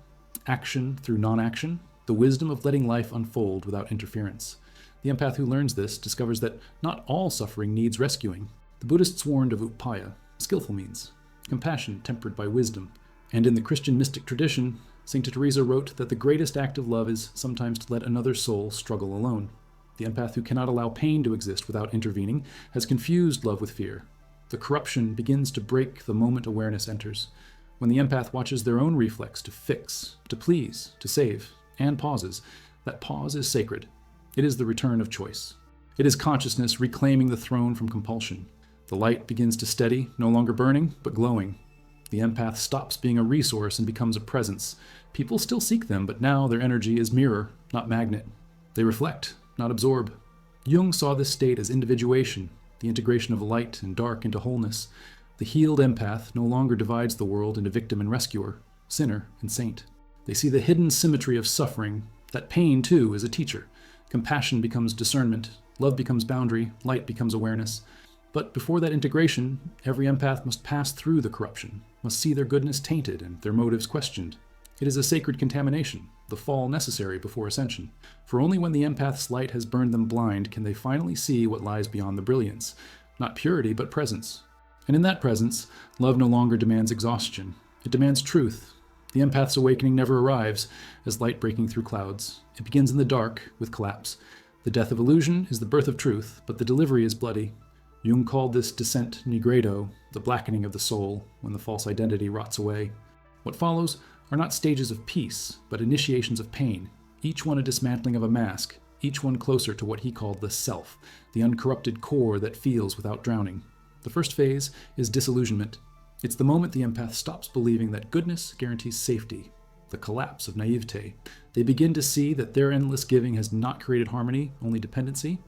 action through non-action, the wisdom of letting life unfold without interference. The empath who learns this discovers that not all suffering needs rescuing. The Buddhists warned of upaya, skillful means, compassion tempered by wisdom. And in the Christian mystic tradition, St. Teresa wrote that the greatest act of love is sometimes to let another soul struggle alone. The empath who cannot allow pain to exist without intervening has confused love with fear. The corruption begins to break the moment awareness enters. When the empath watches their own reflex to fix, to please, to save, and pauses, that pause is sacred. It is the return of choice. It is consciousness reclaiming the throne from compulsion. The light begins to steady, no longer burning, but glowing. The empath stops being a resource and becomes a presence. People still seek them, but now their energy is mirror, not magnet. They reflect, not absorb. Jung saw this state as individuation, the integration of light and dark into wholeness. The healed empath no longer divides the world into victim and rescuer, sinner and saint. They see the hidden symmetry of suffering, that pain, too, is a teacher. Compassion becomes discernment, love becomes boundary, light becomes awareness. But before that integration, every empath must pass through the corruption, must see their goodness tainted and their motives questioned. It is a sacred contamination, the fall necessary before ascension. For only when the empath's light has burned them blind can they finally see what lies beyond the brilliance, not purity, but presence. And in that presence, love no longer demands exhaustion. It demands truth. The empath's awakening never arrives as light breaking through clouds. It begins in the dark, with collapse. The death of illusion is the birth of truth, but the delivery is bloody. Jung called this descent nigredo, the blackening of the soul, when the false identity rots away. What follows are not stages of peace, but initiations of pain, each one a dismantling of a mask, each one closer to what he called the self, the uncorrupted core that feels without drowning. The first phase is disillusionment. It's the moment the empath stops believing that goodness guarantees safety, the collapse of naivete. They begin to see that their endless giving has not created harmony, only dependency.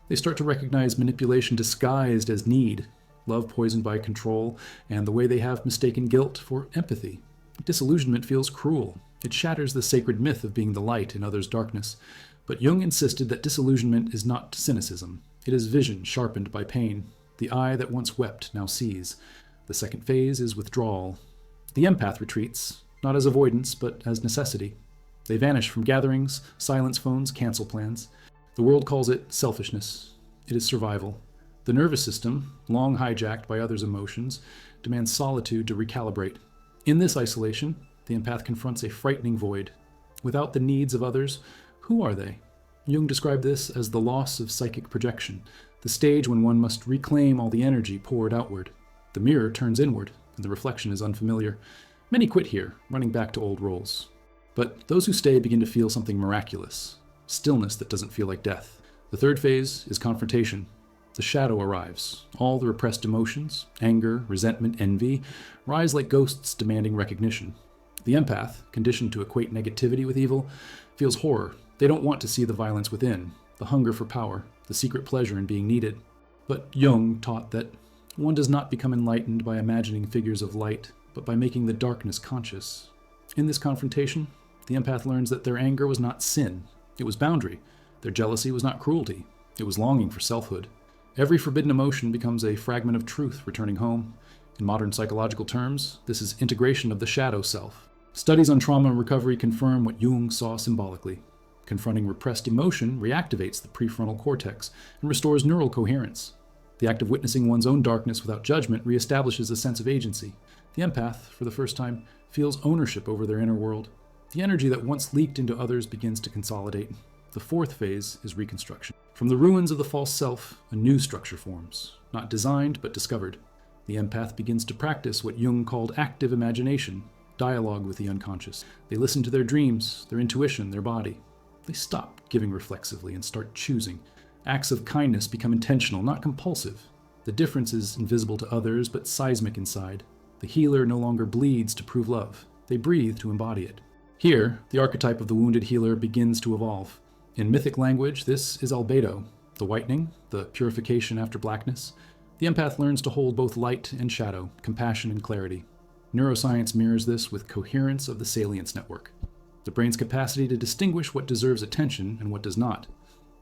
They start to recognize manipulation disguised as need, love poisoned by control, and the way they have mistaken guilt for empathy. Disillusionment feels cruel. It shatters the sacred myth of being the light in others' darkness. But Jung insisted that disillusionment is not cynicism. It is vision sharpened by pain. The eye that once wept now sees. The second phase is withdrawal. The empath retreats, not as avoidance, but as necessity. They vanish from gatherings, silence phones, cancel plans. The world calls it selfishness. It is survival. The nervous system, long hijacked by others' emotions, demands solitude to recalibrate. In this isolation, the empath confronts a frightening void. Without the needs of others, who are they? Jung described this as the loss of psychic projection, the stage when one must reclaim all the energy poured outward. The mirror turns inward, and the reflection is unfamiliar. Many quit here, running back to old roles. But those who stay begin to feel something miraculous, stillness that doesn't feel like death. The third phase is confrontation. The shadow arrives. All the repressed emotions, anger, resentment, envy, rise like ghosts demanding recognition. The empath, conditioned to equate negativity with evil, feels horror. They don't want to see the violence within, the hunger for power, the secret pleasure in being needed. But Jung taught that one does not become enlightened by imagining figures of light, but by making the darkness conscious. In this confrontation, the empath learns that their anger was not sin, it was boundary. Their jealousy was not cruelty, it was longing for selfhood. Every forbidden emotion becomes a fragment of truth returning home. In modern psychological terms, this is integration of the shadow self. Studies on trauma and recovery confirm what Jung saw symbolically. Confronting repressed emotion reactivates the prefrontal cortex and restores neural coherence. The act of witnessing one's own darkness without judgment reestablishes a sense of agency. The empath, for the first time, feels ownership over their inner world. The energy that once leaked into others begins to consolidate. The fourth phase is reconstruction. From the ruins of the false self, a new structure forms, not designed but discovered. The empath begins to practice what Jung called active imagination, dialogue with the unconscious. They listen to their dreams, their intuition, their body. They stop giving reflexively and start choosing. Acts of kindness become intentional, not compulsive. The difference is invisible to others, but seismic inside. The healer no longer bleeds to prove love. They breathe to embody it. Here, the archetype of the wounded healer begins to evolve. In mythic language, this is albedo, the whitening, the purification after blackness. The empath learns to hold both light and shadow, compassion and clarity. Neuroscience mirrors this with coherence of the salience network, the brain's capacity to distinguish what deserves attention and what does not.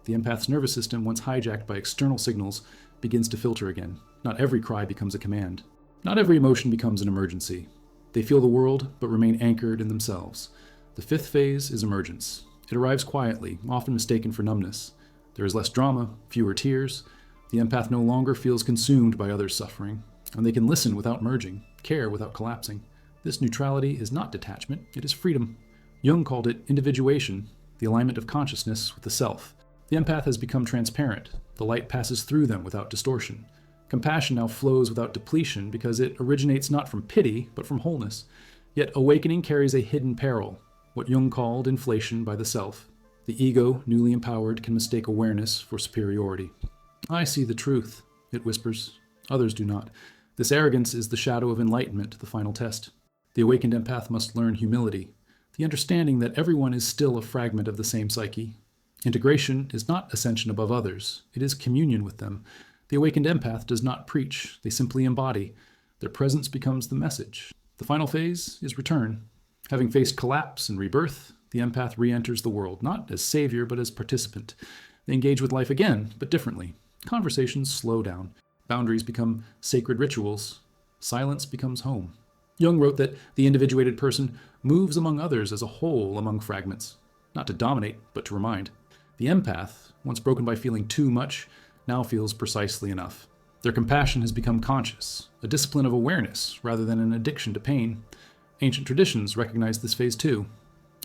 The empath's nervous system, once hijacked by external signals, begins to filter again. Not every cry becomes a command. Not every emotion becomes an emergency. They feel the world, but remain anchored in themselves. The fifth phase is emergence. It arrives quietly, often mistaken for numbness. There is less drama, fewer tears. The empath no longer feels consumed by others' suffering, and they can listen without merging, care without collapsing. This neutrality is not detachment, it is freedom. Jung called it individuation, the alignment of consciousness with the self. The empath has become transparent. The light passes through them without distortion. Compassion now flows without depletion because it originates not from pity, but from wholeness. Yet awakening carries a hidden peril, what Jung called inflation by the self. The ego, newly empowered, can mistake awareness for superiority. I see the truth, it whispers. Others do not. This arrogance is the shadow of enlightenment, the final test. The awakened empath must learn humility, the understanding that everyone is still a fragment of the same psyche. Integration is not ascension above others, it is communion with them. The awakened empath does not preach, they simply embody. Their presence becomes the message. The final phase is return. Having faced collapse and rebirth, the empath re-enters the world, not as savior, but as participant. They engage with life again, but differently. Conversations slow down. Boundaries become sacred rituals. Silence becomes home. Jung wrote that the individuated person moves among others as a whole among fragments, not to dominate, but to remind. The empath, once broken by feeling too much, now feels precisely enough. Their compassion has become conscious, a discipline of awareness rather than an addiction to pain. Ancient traditions recognize this phase too.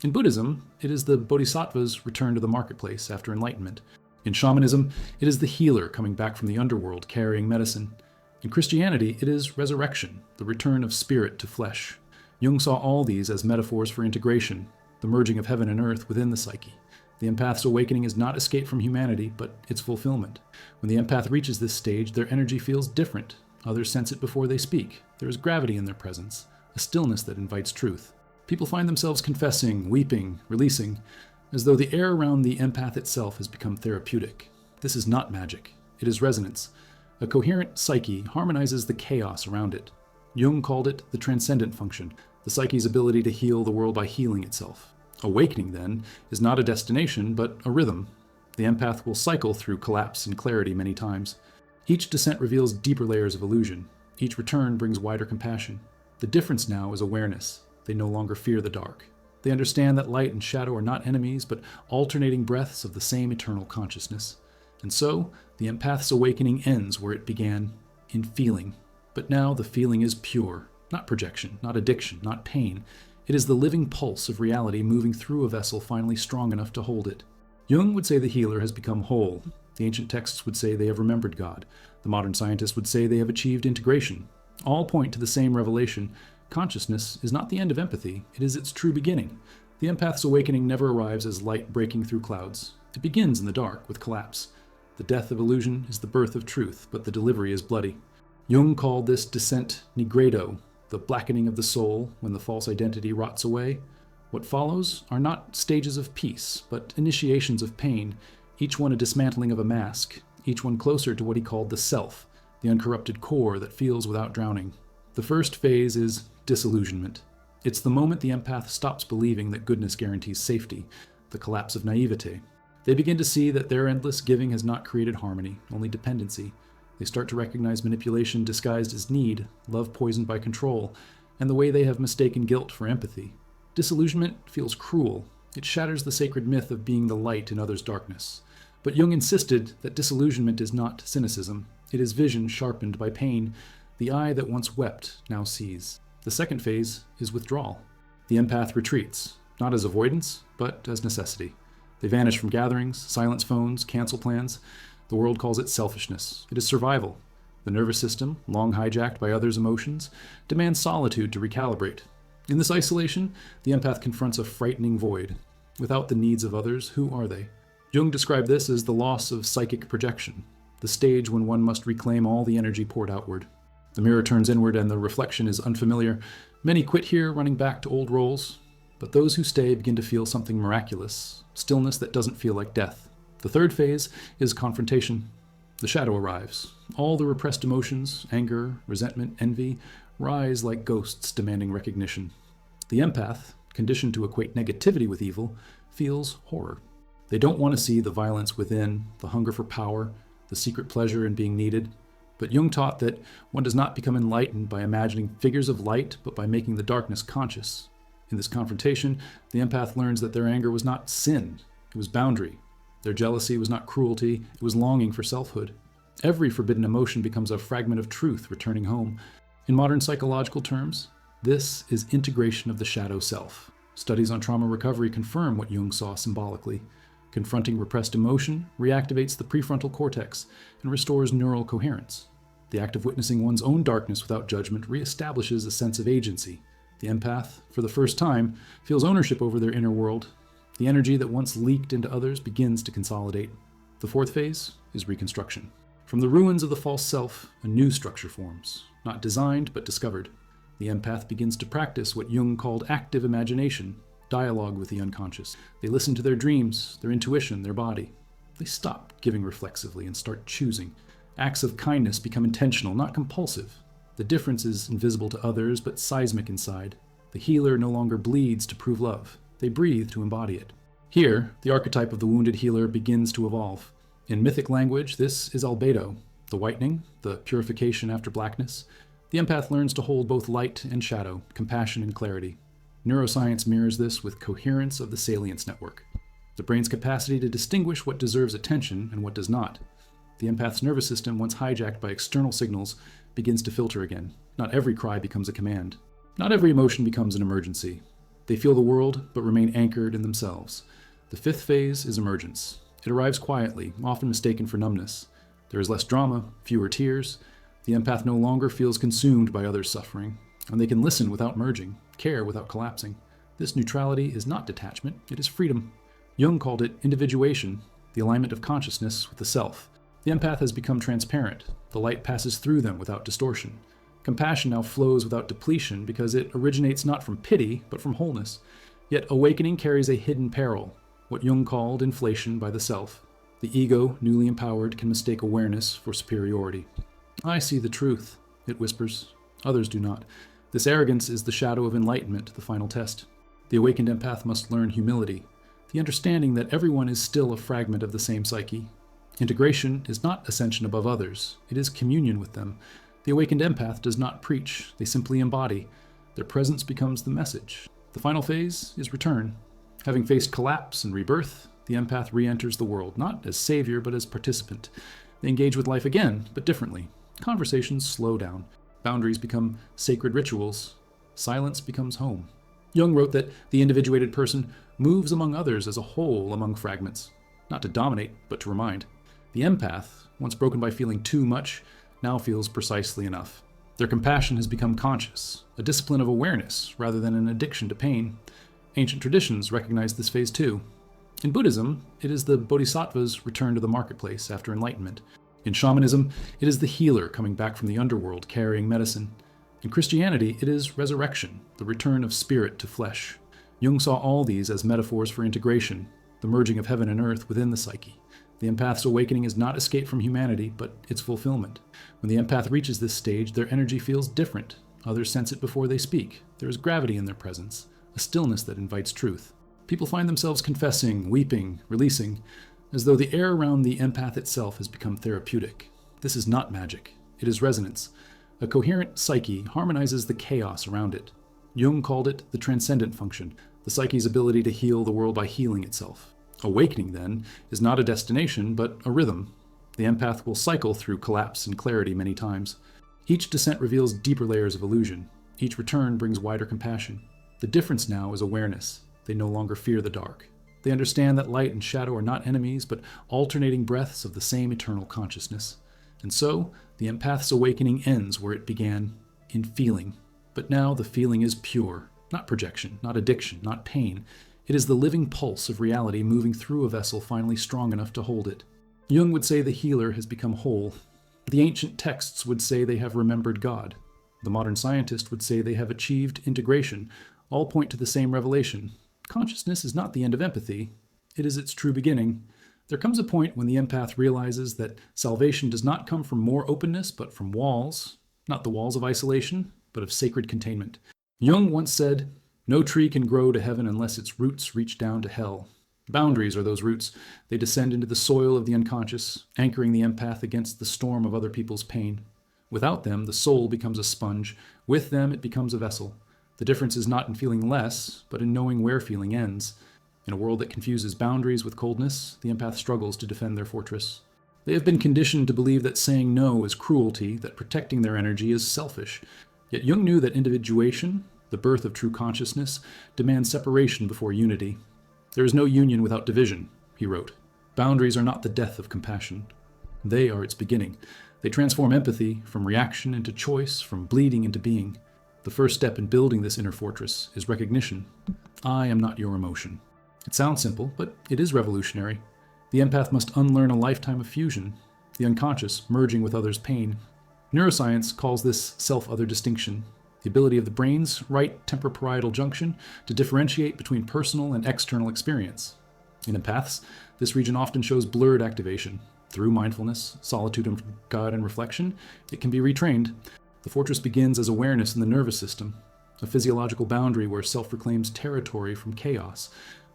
In Buddhism, it is the bodhisattva's return to the marketplace after enlightenment. In shamanism, it is the healer coming back from the underworld carrying medicine. In Christianity, it is resurrection, the return of spirit to flesh. Jung saw all these as metaphors for integration, the merging of heaven and earth within the psyche. The empath's awakening is not escape from humanity, but its fulfillment. When the empath reaches this stage, their energy feels different. Others sense it before they speak. There is gravity in their presence, a stillness that invites truth. People find themselves confessing, weeping, releasing, as though the air around the empath itself has become therapeutic. This is not magic. It is resonance. A coherent psyche harmonizes the chaos around it. Jung called it the transcendent function, the psyche's ability to heal the world by healing itself. Awakening, then, is not a destination, but a rhythm. The empath will cycle through collapse and clarity many times. Each descent reveals deeper layers of illusion. Each return brings wider compassion. The difference now is awareness. They no longer fear the dark. They understand that light and shadow are not enemies, but alternating breaths of the same eternal consciousness. And so, the empath's awakening ends where it began, in feeling. But now the feeling is pure, not projection, not addiction, not pain. It is the living pulse of reality moving through a vessel finally strong enough to hold it. Jung would say the healer has become whole. The ancient texts would say they have remembered God. The modern scientist would say they have achieved integration. All point to the same revelation. Consciousness is not the end of empathy, it is its true beginning. The empath's awakening never arrives as light breaking through clouds. It begins in the dark, with collapse. The death of illusion is the birth of truth, but the delivery is bloody. Jung called this descent nigredo, the blackening of the soul when the false identity rots away. What follows are not stages of peace, but initiations of pain, each one a dismantling of a mask, each one closer to what he called the self, the uncorrupted core that feels without drowning. The first phase is disillusionment. It's the moment the empath stops believing that goodness guarantees safety, the collapse of naivete. They begin to see that their endless giving has not created harmony, only dependency. They start to recognize manipulation disguised as need, love poisoned by control, and the way they have mistaken guilt for empathy. Disillusionment feels cruel. It shatters the sacred myth of being the light in others' darkness. But Jung insisted that disillusionment is not cynicism. It is vision sharpened by pain. The eye that once wept now sees. The second phase is withdrawal. The empath retreats, not as avoidance, but as necessity. They vanish from gatherings, silence phones, cancel plans. The world calls it selfishness. It is survival. The nervous system, long hijacked by others' emotions, demands solitude to recalibrate. In this isolation, the empath confronts a frightening void. Without the needs of others, who are they? Jung described this as the loss of psychic projection, the stage when one must reclaim all the energy poured outward. The mirror turns inward and the reflection is unfamiliar. Many quit here, running back to old roles. But those who stay begin to feel something miraculous, stillness that doesn't feel like death. The third phase is confrontation. The shadow arrives. All the repressed emotions, anger, resentment, envy, rise like ghosts demanding recognition. The empath, conditioned to equate negativity with evil, feels horror. They don't want to see the violence within, the hunger for power, the secret pleasure in being needed. But Jung taught that one does not become enlightened by imagining figures of light, but by making the darkness conscious. In this confrontation, the empath learns that their anger was not sin, it was boundary. Their jealousy was not cruelty, it was longing for selfhood. Every forbidden emotion becomes a fragment of truth returning home. In modern psychological terms, this is integration of the shadow self. Studies on trauma recovery confirm what Jung saw symbolically. Confronting repressed emotion reactivates the prefrontal cortex and restores neural coherence. The act of witnessing one's own darkness without judgment reestablishes a sense of agency. The empath, for the first time, feels ownership over their inner world. The energy that once leaked into others begins to consolidate. The fourth phase is reconstruction. From the ruins of the false self, a new structure forms, not designed but discovered. The empath begins to practice what Jung called active imagination, dialogue with the unconscious. They listen to their dreams, their intuition, their body. They stop giving reflexively and start choosing. Acts of kindness become intentional, not compulsive. The difference is invisible to others, but seismic inside. The healer no longer bleeds to prove love. They breathe to embody it. Here, the archetype of the wounded healer begins to evolve. In mythic language, this is albedo, the whitening, the purification after blackness. The empath learns to hold both light and shadow, compassion and clarity. Neuroscience mirrors this with coherence of the salience network, the brain's capacity to distinguish what deserves attention and what does not. The empath's nervous system, once hijacked by external signals, begins to filter again. Not every cry becomes a command. Not every emotion becomes an emergency. They feel the world, but remain anchored in themselves. The fifth phase is emergence. It arrives quietly, often mistaken for numbness. There is less drama, fewer tears. The empath no longer feels consumed by others' suffering, and they can listen without merging, care without collapsing. This neutrality is not detachment, it is freedom. Jung called it individuation, the alignment of consciousness with the self. The empath has become transparent. The light passes through them without distortion. Compassion now flows without depletion because it originates not from pity, but from wholeness. Yet awakening carries a hidden peril, what Jung called inflation by the self. The ego, newly empowered, can mistake awareness for superiority. I see the truth, it whispers. Others do not. This arrogance is the shadow of enlightenment, the final test. The awakened empath must learn humility, the understanding that everyone is still a fragment of the same psyche. Integration is not ascension above others, it is communion with them. The awakened empath does not preach, they simply embody. Their presence becomes the message. The final phase is return. Having faced collapse and rebirth, the empath re-enters the world, not as savior, but as participant. They engage with life again, but differently. Conversations slow down. Boundaries become sacred rituals. Silence becomes home. Jung wrote that the individuated person moves among others as a whole among fragments, not to dominate, but to remind. The empath, once broken by feeling too much, now feels precisely enough. Their compassion has become conscious, a discipline of awareness rather than an addiction to pain. Ancient traditions recognize this phase too. In Buddhism, it is the bodhisattva's return to the marketplace after enlightenment. In shamanism, it is the healer coming back from the underworld carrying medicine. In Christianity, it is resurrection, the return of spirit to flesh. Jung saw all these as metaphors for integration, the merging of heaven and earth within the psyche. The empath's awakening is not escape from humanity, but its fulfillment. When the empath reaches this stage, their energy feels different. Others sense it before they speak. There is gravity in their presence, a stillness that invites truth. People find themselves confessing, weeping, releasing, as though the air around the empath itself has become therapeutic. This is not magic. It is resonance. A coherent psyche harmonizes the chaos around it. Jung called it the transcendent function, the psyche's ability to heal the world by healing itself. Awakening, then, is not a destination, but a rhythm. The empath will cycle through collapse and clarity many times. Each descent reveals deeper layers of illusion. Each return brings wider compassion. The difference now is awareness. They no longer fear the dark. They understand that light and shadow are not enemies, but alternating breaths of the same eternal consciousness. And so, the empath's awakening ends where it began, in feeling. But now the feeling is pure, not projection, not addiction, not pain. It is the living pulse of reality moving through a vessel finally strong enough to hold it. Jung would say the healer has become whole. The ancient texts would say they have remembered God. The modern scientist would say they have achieved integration. All point to the same revelation. Consciousness is not the end of empathy. It is its true beginning. There comes a point when the empath realizes that salvation does not come from more openness, but from walls, not the walls of isolation, but of sacred containment. Jung once said, "No tree can grow to heaven unless its roots reach down to hell." Boundaries are those roots. They descend into the soil of the unconscious, anchoring the empath against the storm of other people's pain. Without them, the soul becomes a sponge. With them, it becomes a vessel. The difference is not in feeling less, but in knowing where feeling ends. In a world that confuses boundaries with coldness, the empath struggles to defend their fortress. They have been conditioned to believe that saying no is cruelty, that protecting their energy is selfish. Yet Jung knew that individuation, the birth of true consciousness, demands separation before unity. There is no union without division, he wrote. Boundaries are not the death of compassion. They are its beginning. They transform empathy from reaction into choice, from bleeding into being. The first step in building this inner fortress is recognition. I am not your emotion. It sounds simple, but it is revolutionary. The empath must unlearn a lifetime of fusion, the unconscious merging with others' pain. Neuroscience calls this self-other distinction, the ability of the brain's right temporoparietal junction to differentiate between personal and external experience. In empaths, this region often shows blurred activation. Through mindfulness, solitude, and God and reflection, it can be retrained. The fortress begins as awareness in the nervous system, a physiological boundary where self reclaims territory from chaos.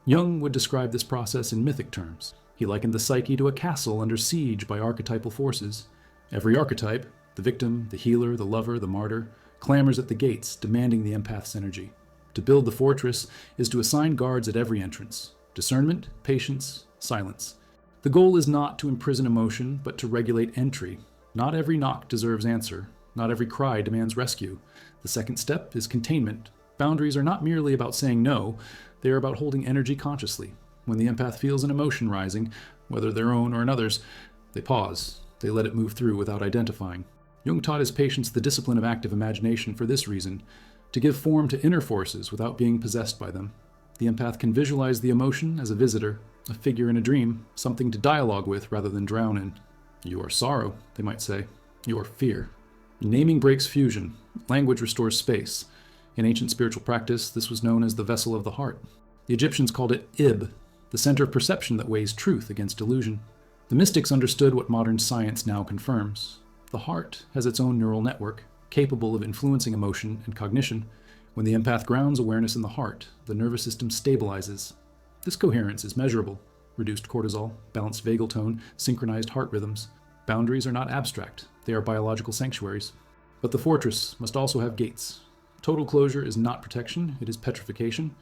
Jung would describe this process in mythic terms. He likened the psyche to a castle under siege by archetypal forces. Every archetype, the victim, the healer, the lover, the martyr, clamors at the gates, demanding the empath's energy. To build the fortress is to assign guards at every entrance. Discernment, patience, silence. The goal is not to imprison emotion, but to regulate entry. Not every knock deserves answer. Not every cry demands rescue. The second step is containment. Boundaries are not merely about saying no, they are about holding energy consciously. When the empath feels an emotion rising, whether their own or another's, they pause. They let it move through without identifying. Jung taught his patients the discipline of active imagination for this reason, to give form to inner forces without being possessed by them. The empath can visualize the emotion as a visitor, a figure in a dream, something to dialogue with rather than drown in. Your sorrow, they might say. Your fear. Naming breaks fusion. Language restores space. In ancient spiritual practice, this was known as the vessel of the heart. The Egyptians called it Ib, the center of perception that weighs truth against illusion. The mystics understood what modern science now confirms. The heart has its own neural network, capable of influencing emotion and cognition. When the empath grounds awareness in the heart, the nervous system stabilizes. This coherence is measurable. Reduced cortisol, balanced vagal tone, synchronized heart rhythms. Boundaries are not abstract. They are biological sanctuaries. But the fortress must also have gates. Total closure is not protection, it is petrification.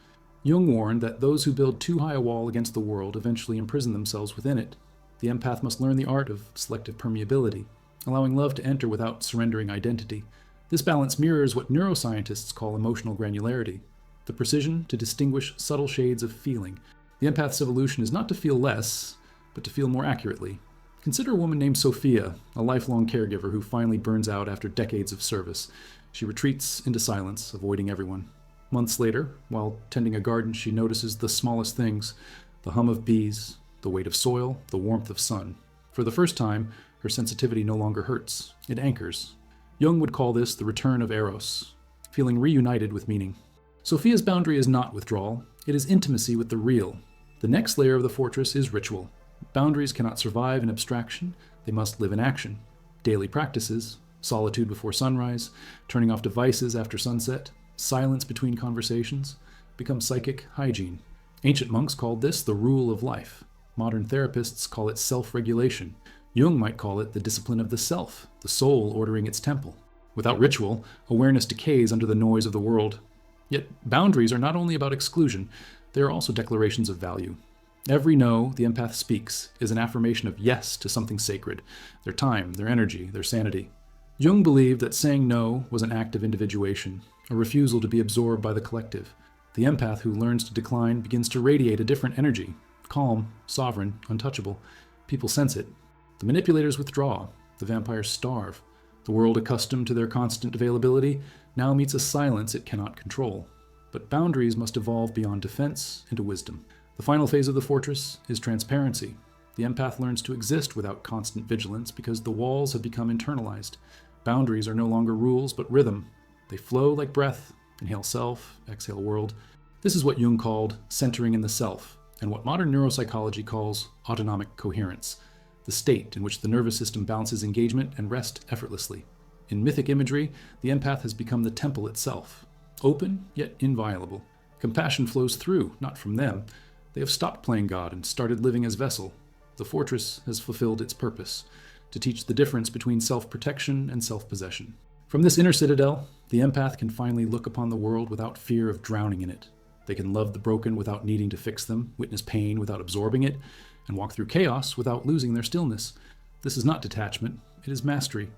Jung warned that those who build too high a wall against the world eventually imprison themselves within it. The empath must learn the art of selective permeability, allowing love to enter without surrendering identity. This balance mirrors what neuroscientists call emotional granularity, the precision to distinguish subtle shades of feeling. The empath's evolution is not to feel less, but to feel more accurately. Consider a woman named Sophia, a lifelong caregiver who finally burns out after decades of service. She retreats into silence, avoiding everyone. Months later, while tending a garden, she notices the smallest things, the hum of bees, the weight of soil, the warmth of sun. For the first time, her sensitivity no longer hurts. It anchors. Jung would call this the return of Eros, feeling reunited with meaning. Sophia's boundary is not withdrawal, it is intimacy with the real. The next layer of the fortress is ritual. Boundaries cannot survive in abstraction, they must live in action. Daily practices, solitude before sunrise, turning off devices after sunset, silence between conversations, become psychic hygiene. Ancient monks called this the rule of life. Modern therapists call it self-regulation. Jung might call it the discipline of the self, the soul ordering its temple. Without ritual, awareness decays under the noise of the world. Yet boundaries are not only about exclusion, they are also declarations of value. Every no the empath speaks is an affirmation of yes to something sacred, their time, their energy, their sanity. Jung believed that saying no was an act of individuation, a refusal to be absorbed by the collective. The empath who learns to decline begins to radiate a different energy, calm, sovereign, untouchable. People sense it. The manipulators withdraw. The vampires starve. The world, accustomed to their constant availability, now meets a silence it cannot control. But boundaries must evolve beyond defense into wisdom. The final phase of the fortress is transparency. The empath learns to exist without constant vigilance because the walls have become internalized. Boundaries are no longer rules, but rhythm. They flow like breath, inhale self, exhale world. This is what Jung called centering in the self, and what modern neuropsychology calls autonomic coherence, the state in which the nervous system balances engagement and rest effortlessly. In mythic imagery, the empath has become the temple itself, open yet inviolable. Compassion flows through, not from them. They have stopped playing God and started living as vessel. The fortress has fulfilled its purpose, to teach the difference between self-protection and self-possession. From this inner citadel, the empath can finally look upon the world without fear of drowning in it. They can love the broken without needing to fix them, witness pain without absorbing it, and walk through chaos without losing their stillness. This is not detachment, it is mastery.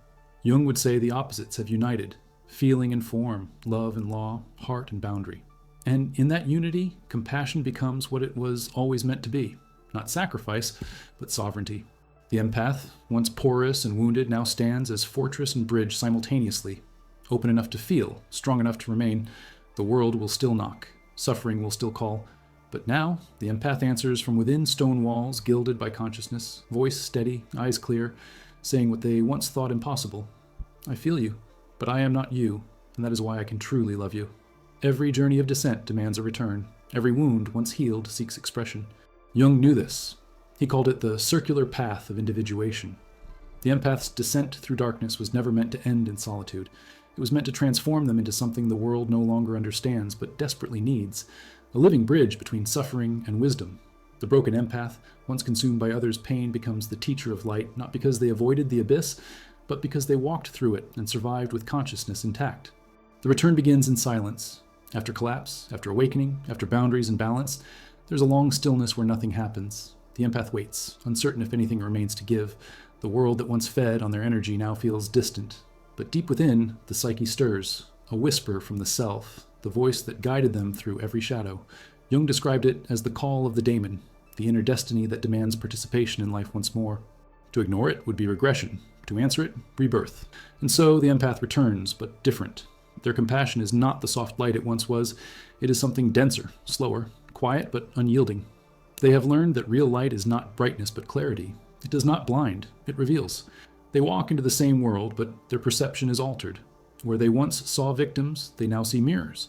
Jung would say the opposites have united, feeling and form, love and law, heart and boundary. And in that unity, compassion becomes what it was always meant to be. Not sacrifice, but sovereignty. The empath, once porous and wounded, now stands as fortress and bridge simultaneously. Open enough to feel, strong enough to remain. The world will still knock, suffering will still call. But now, the empath answers from within stone walls gilded by consciousness, voice steady, eyes clear, saying what they once thought impossible. I feel you, but I am not you, and that is why I can truly love you. Every journey of descent demands a return. Every wound, once healed, seeks expression. Jung knew this. He called it the circular path of individuation. The empath's descent through darkness was never meant to end in solitude. It was meant to transform them into something the world no longer understands, but desperately needs. A living bridge between suffering and wisdom. The broken empath, once consumed by others' pain, becomes the teacher of light, not because they avoided the abyss, but because they walked through it and survived with consciousness intact. The return begins in silence. After collapse, after awakening, after boundaries and balance, there's a long stillness where nothing happens. The empath waits, uncertain if anything remains to give. The world that once fed on their energy now feels distant. But deep within, the psyche stirs, a whisper from the self, the voice that guided them through every shadow. Jung described it as the call of the daemon, the inner destiny that demands participation in life once more. To ignore it would be regression. To answer it, rebirth. And so the empath returns, but different. Their compassion is not the soft light it once was. It is something denser, slower, quiet but unyielding. They have learned that real light is not brightness but clarity. It does not blind, it reveals. They walk into the same world, but their perception is altered. Where they once saw victims, they now see mirrors.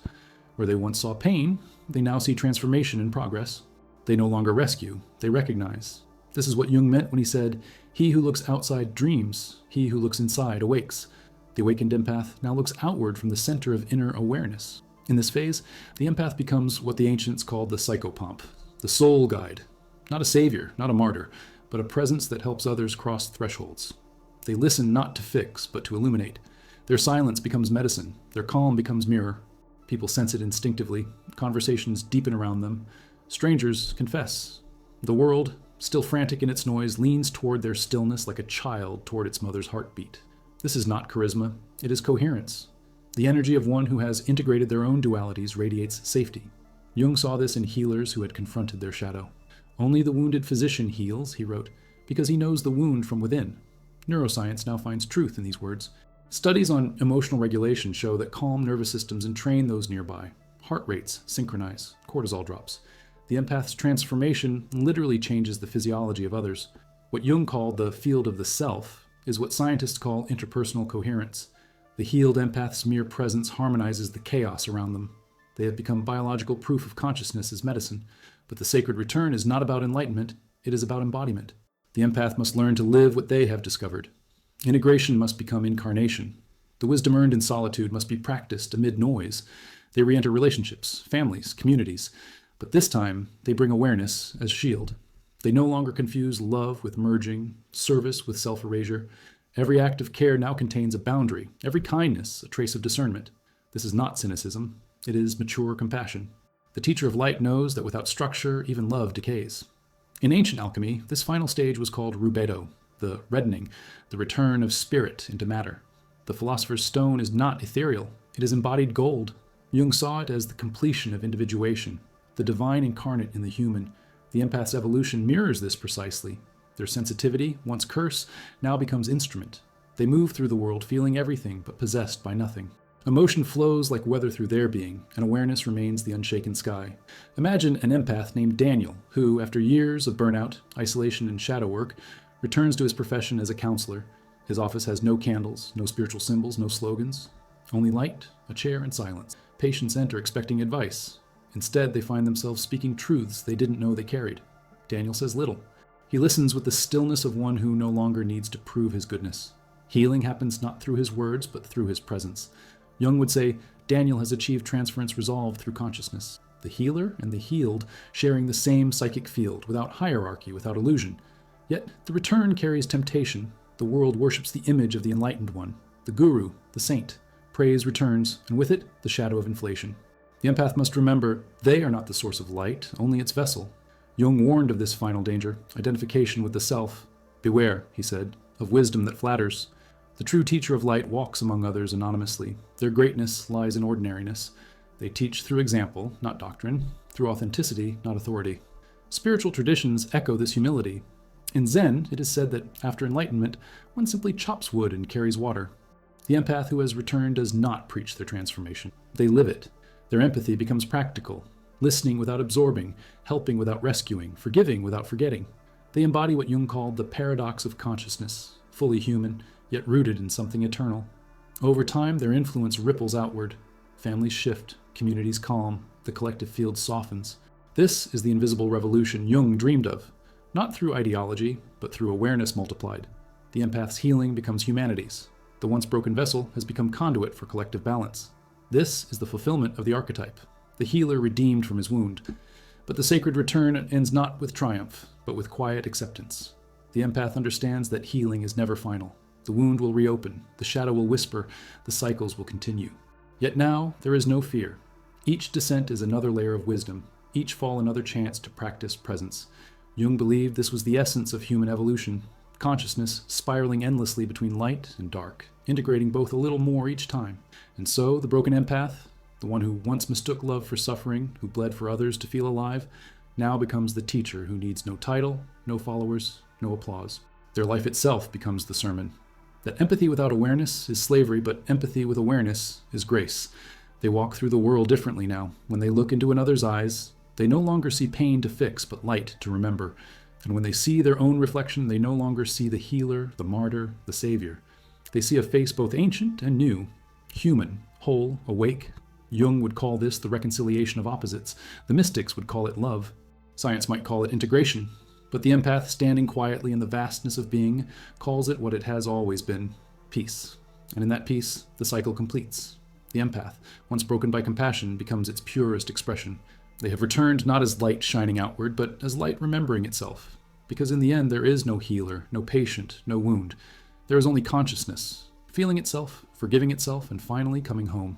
Where they once saw pain, they now see transformation in progress. They no longer rescue, they recognize. This is what Jung meant when he said, "He who looks outside dreams, he who looks inside awakes." The awakened empath now looks outward from the center of inner awareness. In this phase, the empath becomes what the ancients called the psychopomp, the soul guide. Not a savior, not a martyr, but a presence that helps others cross thresholds. They listen not to fix, but to illuminate. Their silence becomes medicine. Their calm becomes mirror. People sense it instinctively. Conversations deepen around them. Strangers confess. The world, still frantic in its noise, leans toward their stillness like a child toward its mother's heartbeat. This is not charisma. It is coherence. The energy of one who has integrated their own dualities radiates safety. Jung saw this in healers who had confronted their shadow. Only the wounded physician heals, he wrote, because he knows the wound from within. Neuroscience now finds truth in these words. Studies on emotional regulation show that calm nervous systems entrain those nearby. Heart rates synchronize, cortisol drops. The empath's transformation literally changes the physiology of others. What Jung called the field of the self is what scientists call interpersonal coherence. The healed empath's mere presence harmonizes the chaos around them. They have become biological proof of consciousness as medicine, but the sacred return is not about enlightenment, it is about embodiment. The empath must learn to live what they have discovered. Integration must become incarnation. The wisdom earned in solitude must be practiced amid noise. They re-enter relationships, families, communities, but this time they bring awareness as shield. They no longer confuse love with merging, service with self-erasure. Every act of care now contains a boundary, every kindness a trace of discernment. This is not cynicism, it is mature compassion. The teacher of light knows that without structure, even love decays. In ancient alchemy, this final stage was called rubedo, the reddening, the return of spirit into matter. The philosopher's stone is not ethereal, it is embodied gold. Jung saw it as the completion of individuation, the divine incarnate in the human. The empath's evolution mirrors this precisely. Their sensitivity, once curse, now becomes instrument. They move through the world feeling everything but possessed by nothing. Emotion flows like weather through their being, and awareness remains the unshaken sky. Imagine an empath named Daniel, who, after years of burnout, isolation, and shadow work, returns to his profession as a counselor. His office has no candles, no spiritual symbols, no slogans. Only light, a chair, and silence. Patients enter expecting advice. Instead, they find themselves speaking truths they didn't know they carried. Daniel says little. He listens with the stillness of one who no longer needs to prove his goodness. Healing happens not through his words, but through his presence. Jung would say, Daniel has achieved transference resolved through consciousness. The healer and the healed sharing the same psychic field, without hierarchy, without illusion. Yet the return carries temptation. The world worships the image of the enlightened one, the guru, the saint. Praise returns, and with it, the shadow of inflation. The empath must remember they are not the source of light, only its vessel. Jung warned of this final danger, identification with the self. Beware, he said, of wisdom that flatters. The true teacher of light walks among others anonymously. Their greatness lies in ordinariness. They teach through example, not doctrine, through authenticity, not authority. Spiritual traditions echo this humility. In Zen, it is said that after enlightenment, one simply chops wood and carries water. The empath who has returned does not preach their transformation. They live it. Their empathy becomes practical, listening without absorbing, helping without rescuing, forgiving without forgetting. They embody what Jung called the paradox of consciousness, fully human, yet rooted in something eternal. Over time, their influence ripples outward. Families shift, communities calm, the collective field softens. This is the invisible revolution Jung dreamed of, not through ideology, but through awareness multiplied. The empath's healing becomes humanity's. The once broken vessel has become conduit for collective balance. This is the fulfillment of the archetype, the healer redeemed from his wound. But the sacred return ends not with triumph, but with quiet acceptance. The empath understands that healing is never final. The wound will reopen, the shadow will whisper, the cycles will continue. Yet now there is no fear. Each descent is another layer of wisdom, each fall another chance to practice presence. Jung believed this was the essence of human evolution, consciousness spiraling endlessly between light and dark, integrating both a little more each time. And so the broken empath, the one who once mistook love for suffering, who bled for others to feel alive, now becomes the teacher who needs no title, no followers, no applause. Their life itself becomes the sermon. That empathy without awareness is slavery, but empathy with awareness is grace. They walk through the world differently now. When they look into another's eyes, They no longer see pain to fix, but light to remember. And when they see their own reflection, they no longer see the healer, the martyr, the savior. They see a face both ancient and new, human, whole, awake. Jung would call this the reconciliation of opposites. The mystics would call it love. Science might call it integration. But the empath, standing quietly in the vastness of being, calls it what it has always been, peace. And in that peace, the cycle completes. The empath, once broken by compassion, becomes its purest expression. They have returned not as light shining outward, but as light remembering itself. Because in the end, there is no healer, no patient, no wound. There is only consciousness, feeling itself, forgiving itself, and finally coming home.